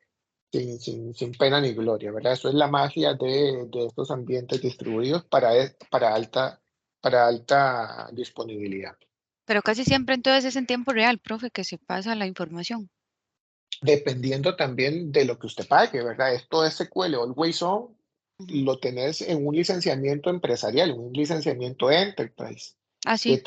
sin pena ni gloria, ¿verdad? Eso es la magia de estos ambientes distribuidos para alta disponibilidad. Pero casi siempre entonces es en tiempo real, profe, que se pasa la información. Dependiendo también de lo que usted pague, ¿verdad? Esto es SQL Always On, lo tenés en un licenciamiento empresarial, un licenciamiento Enterprise, Ah, sí.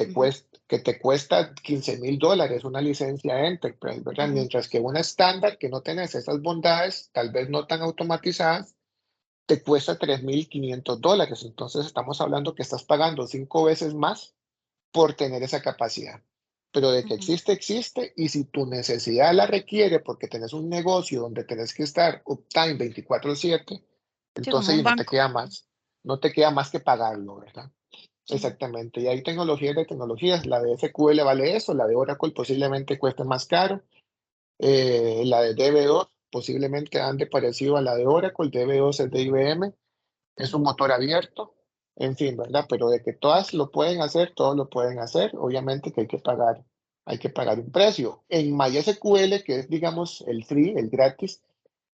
que te cuesta $15,000 una licencia Enterprise, ¿verdad? Mientras que una estándar que no tenés esas bondades, tal vez no tan automatizadas, te cuesta $3,500. Entonces estamos hablando que estás pagando 5 veces más por tener esa capacidad. Pero de que existe, existe, y si tu necesidad la requiere porque tenés un negocio donde tenés que estar uptime 24/7, Sí, como entonces un no te banco. queda más que pagarlo, ¿verdad? Exactamente, y hay tecnologías de tecnologías, la de SQL vale eso, la de Oracle posiblemente cueste más caro, la de DB2 posiblemente ande parecido a la de Oracle, DB2 es de IBM, es un motor abierto, en fin, ¿verdad? Pero de que todas lo pueden hacer, todos lo pueden hacer, obviamente que hay que pagar un precio. En MySQL, que es, digamos, el free, el gratis,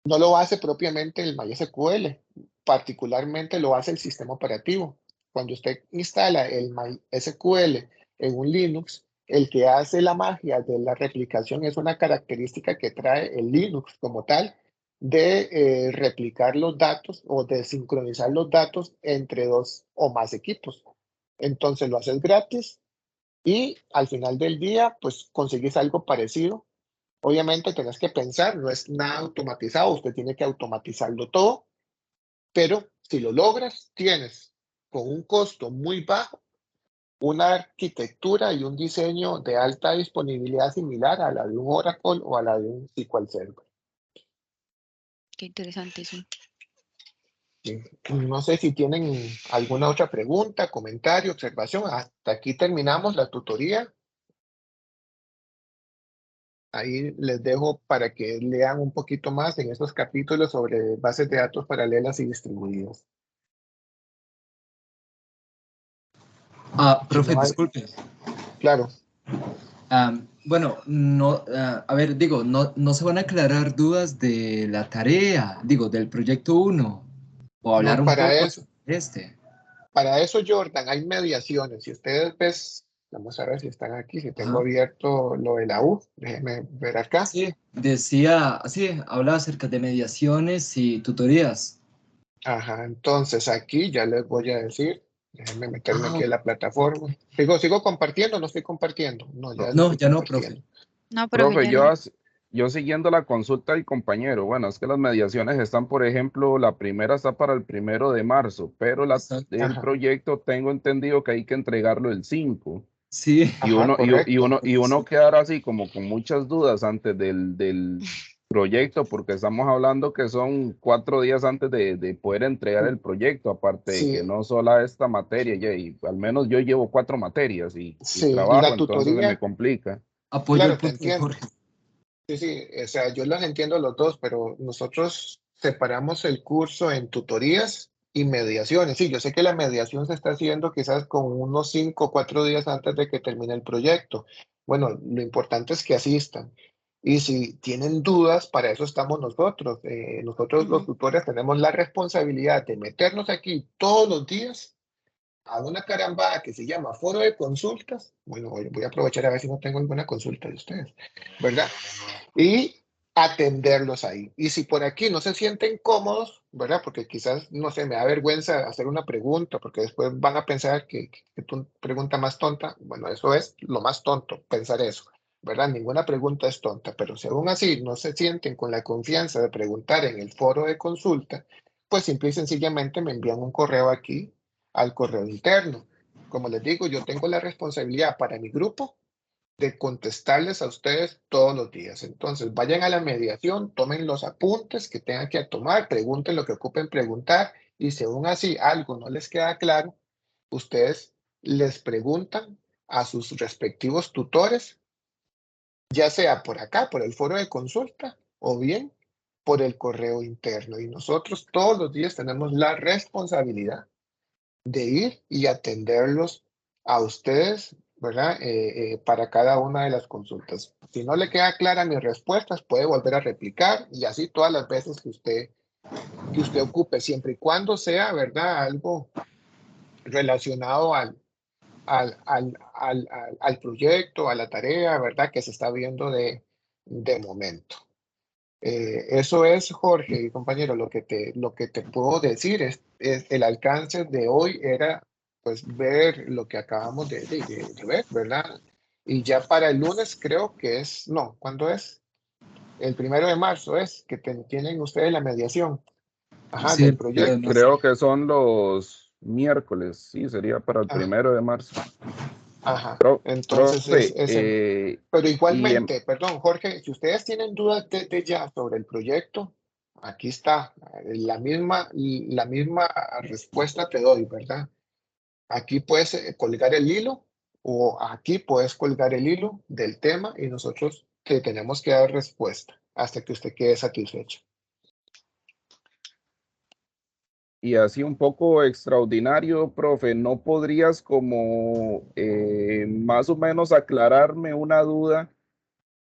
no lo hace propiamente el MySQL, particularmente lo hace el sistema operativo. Cuando usted instala el MySQL en un Linux, el que hace la magia de la replicación es una característica que trae el Linux como tal, de replicar los datos o de sincronizar los datos entre dos o más equipos. Entonces lo haces gratis y al final del día, pues consigues algo parecido. Obviamente tenés que pensar, no es nada automatizado, usted tiene que automatizarlo todo, pero si lo logras, tienes con un costo muy bajo una arquitectura y un diseño de alta disponibilidad similar a la de un Oracle o a la de un SQL Server. Qué interesante, sí. Sí. No sé si tienen alguna otra pregunta, comentario, observación. Hasta aquí terminamos la tutoría. Ahí les dejo para que lean un poquito más en estos capítulos sobre bases de datos paralelas y distribuidas. Profe, Si no hay, disculpe. claro. Bueno, no, a ver, digo, no se van a aclarar dudas de la tarea, digo, del proyecto 1, o hablar No, un poco de para eso, Jordan, hay mediaciones. Si ustedes ves, vamos a ver si están aquí, si tengo abierto lo de la U, déjenme ver acá. Sí, hablaba acerca de mediaciones y tutorías. Ajá, entonces aquí ya les voy a decir, déjenme meterme aquí en la plataforma. ¿Sigo compartiendo o no estoy compartiendo? No, ya no No, estoy ya no, compartiendo. profe. No, profe, Profe, ya no. yo siguiendo la consulta del compañero, bueno, es que las mediaciones están, por ejemplo, la primera está para el 1 de marzo, pero Exacto. el Ajá. proyecto tengo entendido que hay que entregarlo el 5. Sí. Y Ajá, correcto. uno quedar así como con muchas dudas antes del proyecto, porque estamos hablando que son 4 días antes de poder entregar el proyecto, aparte de que Sí, no solo esta materia, y al menos yo llevo 4 materias y sí, y trabajo, la entonces se me tutoría, complica. Apoyo el claro, te punto de entiendo. Jorge. Sí, sí, o sea, yo los entiendo los dos, pero nosotros separamos el curso en tutorías y mediaciones. Sí, yo sé que la mediación se está haciendo quizás con unos 5 o 4 días antes de que termine el proyecto. Bueno, lo importante es que asistan. Y si tienen dudas, para eso estamos nosotros. Nosotros los tutores tenemos la responsabilidad de meternos aquí todos los días a una carambada que se llama foro de consultas. Bueno, voy a aprovechar a ver si no tengo alguna consulta de ustedes, ¿verdad? Y atenderlos ahí. Y si por aquí no se sienten cómodos, ¿verdad? Porque quizás, no sé, me da vergüenza hacer una pregunta, porque después van a pensar que tu pregunta más tonta, bueno, eso es lo más tonto, pensar eso, ¿verdad? Ninguna pregunta es tonta, pero si aún así no se sienten con la confianza de preguntar en el foro de consulta, pues simple y sencillamente me envían un correo aquí al correo interno. Como les digo, yo tengo la responsabilidad para mi grupo de contestarles a ustedes todos los días. Entonces, vayan a la mediación, tomen los apuntes que tengan que tomar, pregunten lo que ocupen preguntar y si aún así algo no les queda claro, ustedes les preguntan a sus respectivos tutores, ya sea por acá, por el foro de consulta o bien por el correo interno. Y nosotros todos los días tenemos la responsabilidad de ir y atenderlos a ustedes, ¿verdad? Para cada una de las consultas. Si no le queda clara mis respuestas, puede volver a replicar y así todas las veces que usted ocupe, siempre y cuando sea, ¿verdad? Algo relacionado al proyecto, a la tarea, ¿verdad? Que se está viendo de momento. Eso es, Jorge y compañero, lo que te puedo decir es el alcance de hoy era pues ver lo que acabamos de ver, ¿verdad? Y ya para el lunes creo que es, no, ¿cuándo es? El 1 de marzo es que tienen ustedes la mediación, ajá, Sí, del además. proyecto. Creo que son los miércoles, sí, sería para el Ah, 1 de marzo. ajá, entonces Profe, pero y igualmente, perdón, Jorge, si ustedes tienen dudas desde ya sobre el proyecto, aquí está, la misma respuesta te doy, ¿verdad? Aquí puedes colgar el hilo o aquí puedes colgar el hilo del tema y nosotros te tenemos que dar respuesta hasta que usted quede satisfecho. Y así un poco extraordinario, profe, ¿no podrías como más o menos aclararme una duda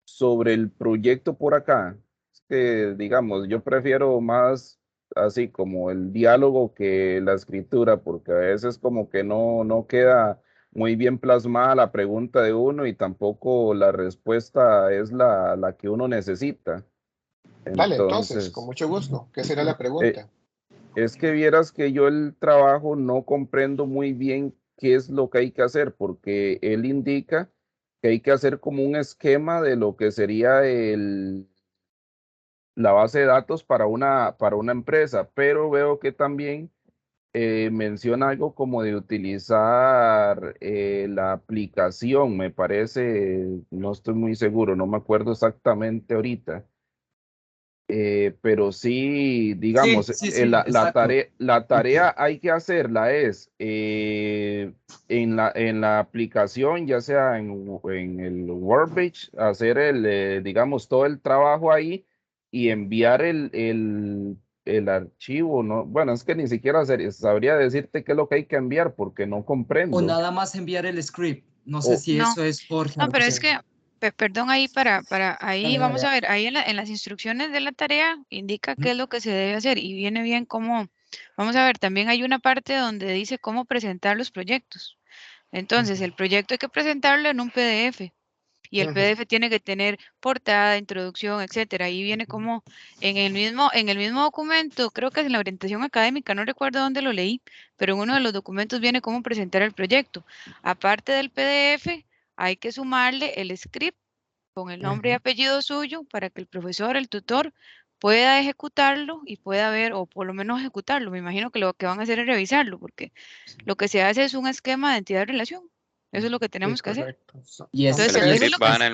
sobre el proyecto por acá? Es que, digamos, yo prefiero más así como el diálogo que la escritura, porque a veces como que no queda muy bien plasmada la pregunta de uno y tampoco la respuesta es la que uno necesita. Dale, entonces, con Entonces, mucho gusto. ¿Qué será la eh, pregunta? es que vieras que yo el trabajo no comprendo muy bien qué es lo que hay que hacer, porque él indica que hay que hacer como un esquema de lo que sería la base de datos para una empresa, pero veo que también menciona algo como de utilizar la aplicación, me parece, no estoy muy seguro, no me acuerdo exactamente ahorita. Pero sí, Sí, digamos, sí, sí, exacto. la tarea hay que hacerla es en la aplicación, ya sea en el Workbench, hacer digamos, todo el trabajo ahí y enviar el archivo, ¿no? Bueno, es que ni siquiera sabría decirte qué es lo que hay que enviar porque no O comprendo. nada más enviar el script. No sé O, si No, eso es Jorge a no, lo que pero es se... que, perdón ahí ahí Dale, vamos dale. a ver, ahí en las instrucciones de la tarea indica qué Ujú, es lo que se debe hacer y viene bien cómo, vamos a ver, también hay una parte donde dice cómo presentar los proyectos. Entonces, el proyecto hay que presentarlo en un PDF y el Ujú, PDF tiene que tener portada, introducción, etcétera. Ahí viene como en el mismo documento, creo que es en la orientación académica, no recuerdo dónde lo leí, pero en uno de los documentos viene cómo presentar el proyecto. Aparte del PDF, hay que sumarle el script con el nombre y ujú. apellido suyo para que el profesor, el tutor, pueda ejecutarlo y pueda ver, o por lo menos ejecutarlo. Me imagino que lo que van a hacer es revisarlo, porque lo que se hace es un esquema de entidad de relación. Eso es lo que Sí, tenemos que hacer. correcto. Y ese Entonces, El eso es script lo va que... en el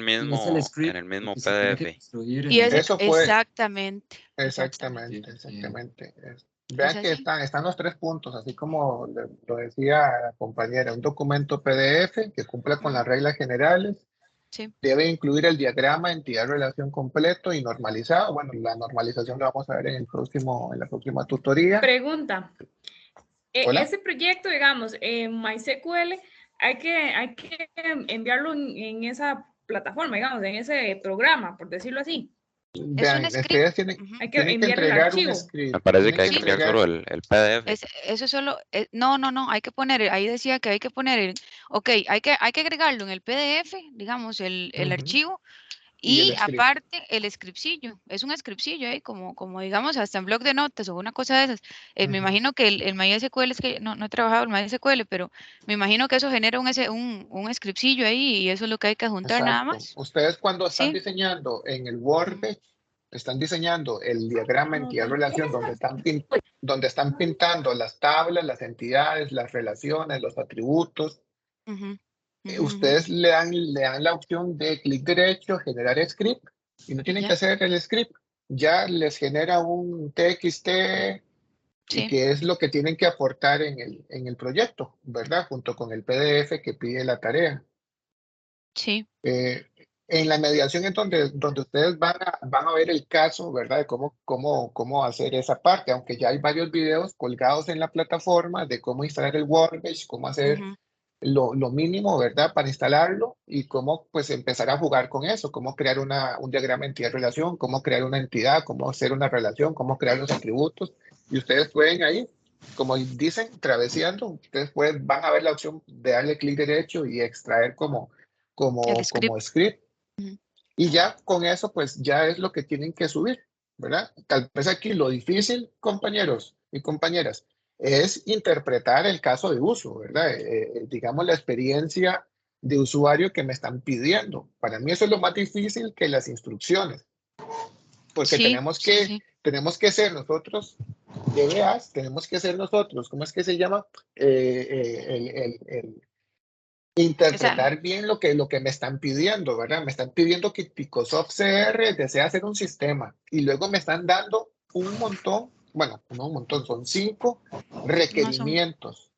script mismo que se tiene que PDF. construir Y en ese, Eso fue exactamente. exactamente, Ok, exactamente. Es Vean que así. están los 3 puntos, así como lo decía la compañera, un documento PDF que cumpla con las reglas generales, Sí. debe incluir el diagrama entidad-relación completo y normalizado. Bueno, la normalización la vamos a ver en la próxima tutoría. Pregunta. Hola. Ese proyecto, digamos, en MySQL, hay que enviarlo en esa plataforma, digamos, en ese programa, por decirlo así. Vean, script. ustedes tienen, Ujú. Hay que tienen que enviar el entregar un archivo. script. Me parece tienen que hay que enviar entregar- solo el PDF. Eso solo, no, hay que poner, ahí decía que hay que poner, ok, hay que agregarlo en el PDF, digamos, el Ujú. archivo, Y el y script. aparte el scriptcillo, es un scriptcillo ahí, como digamos, hasta en blog de notas o una cosa de esas. Me Ujú. imagino que el MySQL, es que no he trabajado en MySQL, pero me imagino que eso genera un scriptcillo ahí y eso es lo que hay que adjuntar nada Exacto. más. Ustedes cuando están Sí. diseñando en el Workbench, están diseñando el diagrama entidad-relación donde están pintando las tablas, las entidades, las relaciones, los atributos. Ujú, Ustedes le dan la opción de clic derecho, generar script, y no tienen ya. que hacer el script. Ya les genera un TXT y Sí, que es lo que tienen que aportar en el proyecto, ¿verdad? Junto con el PDF que pide la tarea. sí. En la mediación es donde ustedes van a ver el caso, ¿verdad? De cómo hacer esa parte, aunque ya hay varios videos colgados en la plataforma de cómo instalar el Workbench, cómo hacer Ujú, lo mínimo, ¿verdad? Para instalarlo y cómo pues empezar a jugar con eso, cómo crear un diagrama entidad-relación, cómo crear una entidad, cómo hacer una relación, cómo crear los atributos. Y ustedes pueden ahí, como dicen, traveseando, ustedes van a ver la opción de darle clic derecho y extraer como el script. script. Ujú. Y ya con eso, pues ya es lo que tienen que subir, ¿verdad? Tal vez aquí lo difícil, compañeros y compañeras, es interpretar el caso de uso, ¿verdad? Digamos, la experiencia de usuario que me están pidiendo. Para mí eso es lo más difícil que las instrucciones, porque Sí, sí. tenemos que ser nosotros, DBAs, tenemos que ser nosotros, ¿cómo es que se llama? El Esa, interpretar bien lo que me están pidiendo, ¿verdad? Me están pidiendo que Picosoft CR desea hacer un sistema y luego me están dando un montón, bueno, no un montón, son 5 no son. requerimientos,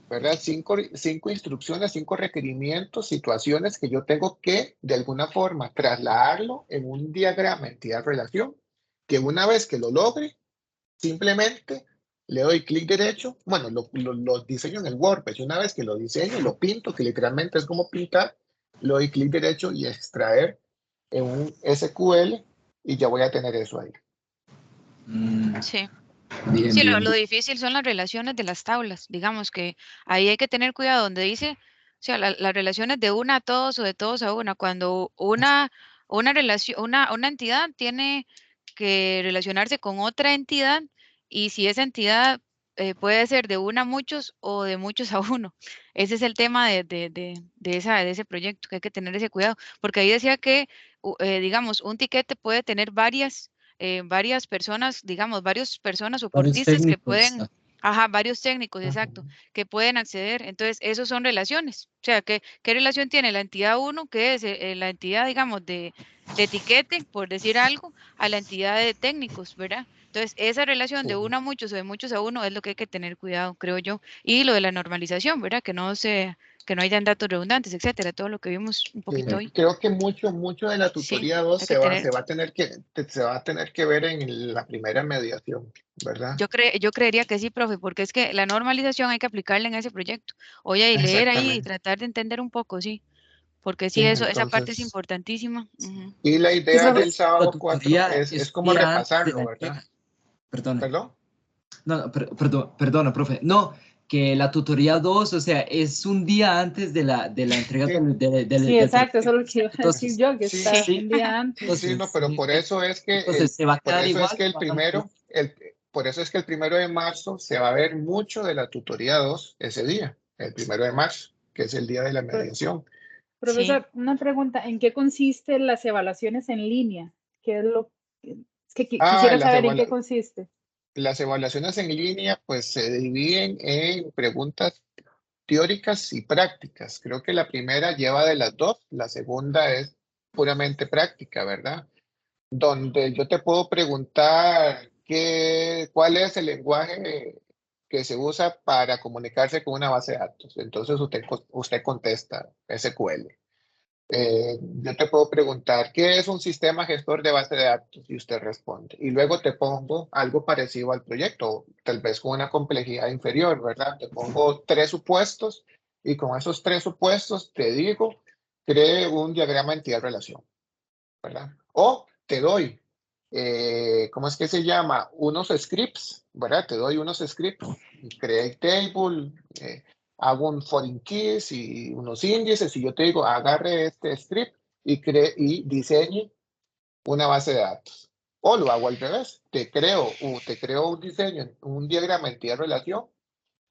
¿verdad? 5 instrucciones, 5 requerimientos, situaciones que yo tengo que de alguna forma trasladarlo en un diagrama entidad-relación, que una vez que lo logre, simplemente le doy clic derecho, bueno, lo diseño en el WordPress, una vez que lo diseño, lo pinto, que literalmente es como pintar, le doy clic derecho y extraer en un SQL y ya voy a tener eso ahí. Sí. Bien, Sí, bien. lo difícil son las relaciones de las tablas. Digamos que ahí hay que tener cuidado donde dice, o sea, las relaciones de una a todos o de todos a una. Cuando una relación, una entidad tiene que relacionarse con otra entidad y si esa entidad puede ser de una a muchos o de muchos a uno. Ese es el tema de ese proyecto, que hay que tener ese cuidado. Porque ahí decía que, digamos, un tiquete puede tener varias personas, digamos, varias personas Varios soportistas que técnicos. pueden, varios técnicos, exacto, que pueden acceder. Entonces, esos son relaciones. O sea, ¿qué relación tiene la entidad 1, que es la entidad, digamos, de etiquete, por decir algo, a la entidad de técnicos, ¿verdad? Entonces, esa relación de uno a muchos o de muchos a uno es lo que hay que tener cuidado, creo yo. Y lo de la normalización, ¿verdad? Que no hayan datos redundantes, etcétera, todo lo que vimos un poquito hoy. Creo que mucho de la Sí, tutoría 2 hay que tener. se va a tener que ver en la primera mediación, ¿verdad? Yo creería que sí, profe, porque es que la normalización hay que aplicarla en ese proyecto. Oye, y leer ahí y Exactamente. tratar de entender un poco, sí, porque Sí, sí, esa parte es entonces, importantísima. Ujú. y la idea del La sábado 4 tutoría es es un como día antes de la repasarlo, ¿verdad? entrega. Perdone. ¿Perdón? No, perdona, profe. No, que la tutoría 2, o sea, es un día antes de la entrega Sí. Sí, exacto, eso es lo que iba a decir Entonces, yo, que Sí, está Sí, un día antes. sí, no, entonces, pero por eso es que entonces se va a por quedar eso es igual. que por eso es que el 1 de marzo se va a ver mucho de la tutoría 2 ese día, el 1 de marzo, que es el día de la mediación. sí. Profesor, una pregunta, ¿en qué consisten las evaluaciones en línea? ¿Qué es lo es que Ah, quisiera saber en qué consiste? las evaluaciones en línea pues se dividen en preguntas teóricas y prácticas. Creo que la primera lleva de las dos, la segunda es puramente práctica, ¿verdad? Donde yo te puedo preguntar cuál es el lenguaje que se usa para comunicarse con una base de datos. Entonces usted contesta SQL. Yo te puedo preguntar, ¿qué es un sistema gestor de base de datos? Y usted responde. Y luego te pongo algo parecido al proyecto, tal vez con una complejidad inferior, ¿verdad? Te pongo 3 supuestos y con esos 3 supuestos te digo, cree un diagrama entidad-relación, ¿verdad? O te doy, ¿cómo es que se llama? Unos scripts, ¿verdad? Te doy unos scripts, create table, hago un foreign keys y unos índices y yo te digo, agarre este script y diseñe una base de datos. O lo hago al revés, te creo un diseño, un diagrama entidad-relación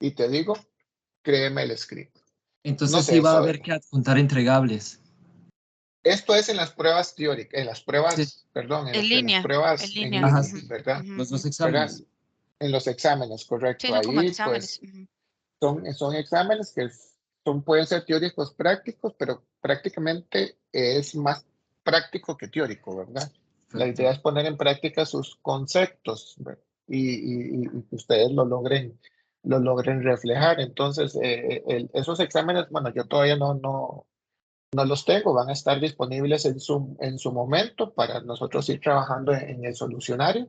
y te digo, créeme el script. Entonces No sé, sí va a eso, haber que adjuntar entregables. esto es en las pruebas teóricas, en las pruebas, Sí. perdón, en En las línea, pruebas en en línea. línea, Ajá, ¿verdad? Los dos ¿Verdad? exámenes. En los exámenes, Sí, correcto. son como Ahí, exámenes. pues, son exámenes que pueden ser teóricos prácticos, pero prácticamente es más práctico que teórico, ¿verdad? La Perfecto. idea es poner en práctica sus conceptos, ¿verdad? Y que ustedes lo logren reflejar. Entonces, esos exámenes, bueno, yo todavía no los tengo, van a estar disponibles en su momento para nosotros ir trabajando en el solucionario.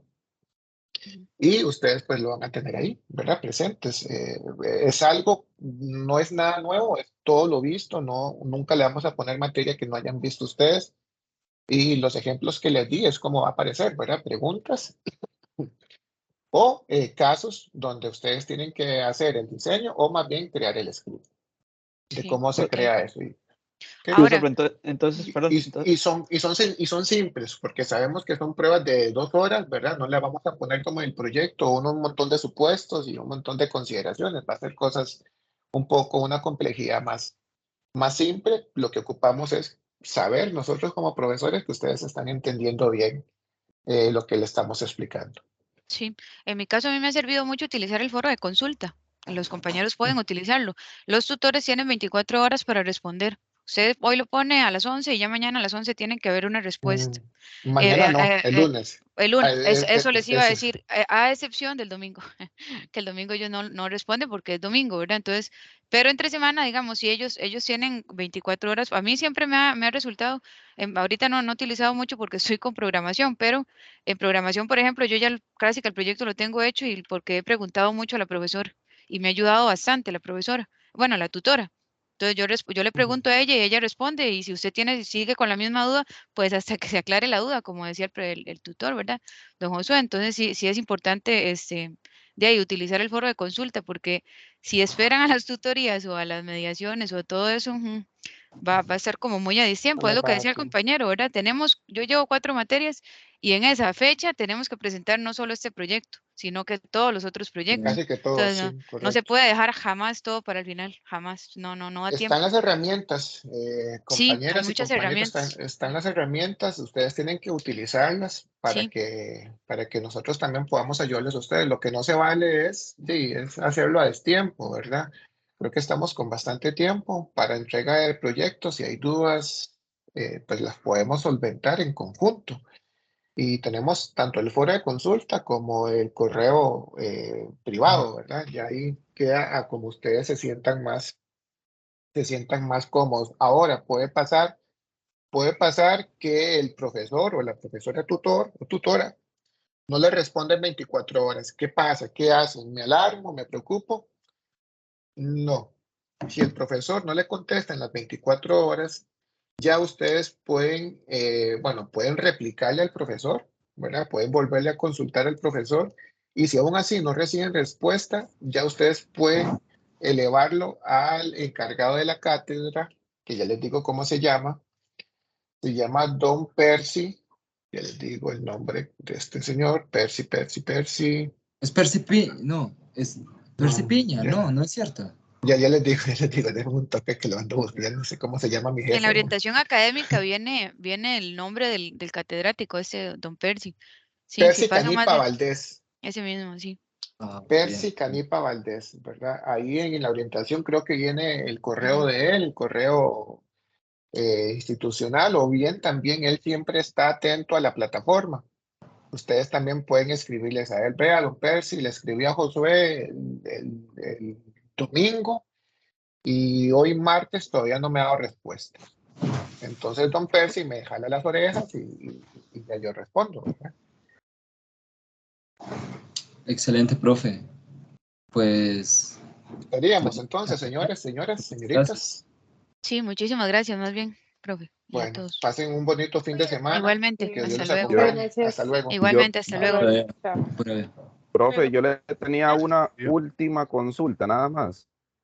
Y ustedes pues lo van a tener ahí, ¿verdad? Presentes. Es algo, no es nada nuevo, es todo lo visto, nunca le vamos a poner materia que no hayan visto ustedes. Y los ejemplos que les di es como va a aparecer, ¿verdad? Preguntas o casos donde ustedes tienen que hacer el diseño o más bien crear el script de Sí, cómo se ok. crea eso. ¿Ok? Ahora, Entonces, perdón, Y son simples, porque sabemos que son pruebas de 2 horas, ¿verdad? No le vamos a poner como el proyecto un montón de supuestos y un montón de consideraciones. Va a ser cosas un poco, una complejidad más simple. Lo que ocupamos es saber nosotros como profesores que ustedes están entendiendo bien lo que le estamos explicando. sí, en mi caso a mí me ha servido mucho utilizar el foro de consulta. Los compañeros pueden utilizarlo. Los tutores tienen 24 horas para responder. Usted hoy lo pone a las 11 y ya mañana a las 11 tienen que haber una respuesta. Mañana no, el lunes. El Ah, lunes, eso les iba a ese. decir, a excepción del domingo, que el domingo ellos no responden porque es domingo, ¿verdad? Entonces, pero entre semana, digamos, si ellos tienen 24 horas, a mí siempre me ha resultado, ahorita no he utilizado mucho porque estoy con programación, pero en programación, por ejemplo, yo ya casi que el proyecto lo tengo hecho y porque he preguntado mucho a la profesora y me ha ayudado bastante la profesora, bueno, la tutora. Entonces yo le pregunto a ella y ella responde y si usted sigue con la misma duda, pues hasta que se aclare la duda, como decía el tutor, ¿verdad? Don Josué, entonces sí es importante de ahí utilizar el foro de consulta, porque si esperan a las tutorías o a las mediaciones o a todo eso, va a ser como muy a distiempo, es lo que decía el compañero, ¿verdad? Yo llevo 4 materias y en esa fecha tenemos que presentar no solo este proyecto, sino que todos los otros proyectos. Casi que todos, Entonces sí, no se correcto. puede dejar jamás todo para el final, jamás, no da Están tiempo. las herramientas, Sí, hay compañeras y muchas compañeros, herramientas. están las herramientas, ustedes tienen que utilizarlas Sí, para que nosotros también podamos ayudarles a ustedes. Lo que no se vale es hacerlo a destiempo, ¿verdad? Creo que estamos con bastante tiempo para entrega del proyecto. Si hay dudas, pues las podemos solventar en conjunto. Y tenemos tanto el foro de consulta como el correo privado, ¿verdad? Y ahí queda a como ustedes se sientan más cómodos. Ahora puede pasar que el profesor o la profesora tutor o tutora no le responde en 24 horas. ¿Qué pasa? ¿Qué hacen? ¿Me alarmo? ¿Me preocupo? No. Si el profesor no le contesta en las 24 horas, ya ustedes pueden, pueden replicarle al profesor, ¿verdad? Pueden volverle a consultar al profesor y si aún así no reciben respuesta, ya ustedes pueden elevarlo al encargado de la cátedra, que ya les digo cómo se llama Don Percy, ya les digo el nombre de este señor, Percy. Es no, es Percy Piña, no es cierto. Ya les digo, déjenme un toque que lo ando buscando, no sé cómo se llama mi en la jefe. orientación académica viene el nombre del catedrático, ese don Percy. Sí, si Percy pasa más Canipa de Valdés. ese mismo, sí. Percy Bien. Canipa Valdés, ¿verdad? Ahí en la orientación creo que viene el correo de él, el correo institucional, o bien también él siempre está atento a la plataforma. Ustedes también pueden escribirles a él. Vea, don Percy, le escribí a Josué el domingo y hoy martes todavía no me ha dado respuesta. Entonces don Percy me jala las orejas y ya yo respondo, ¿verdad? Excelente, profe. Pues, Estaríamos entonces, señores, señoras, señoritas. Sí, muchísimas gracias, más bien, profe. Y a Bueno, todos. pasen un bonito fin de semana. Igualmente, Que Dios hasta los luego. acompañe. Hasta luego. Igualmente, hasta luego. pruebe. Profe, yo le tenía una última consulta, nada más.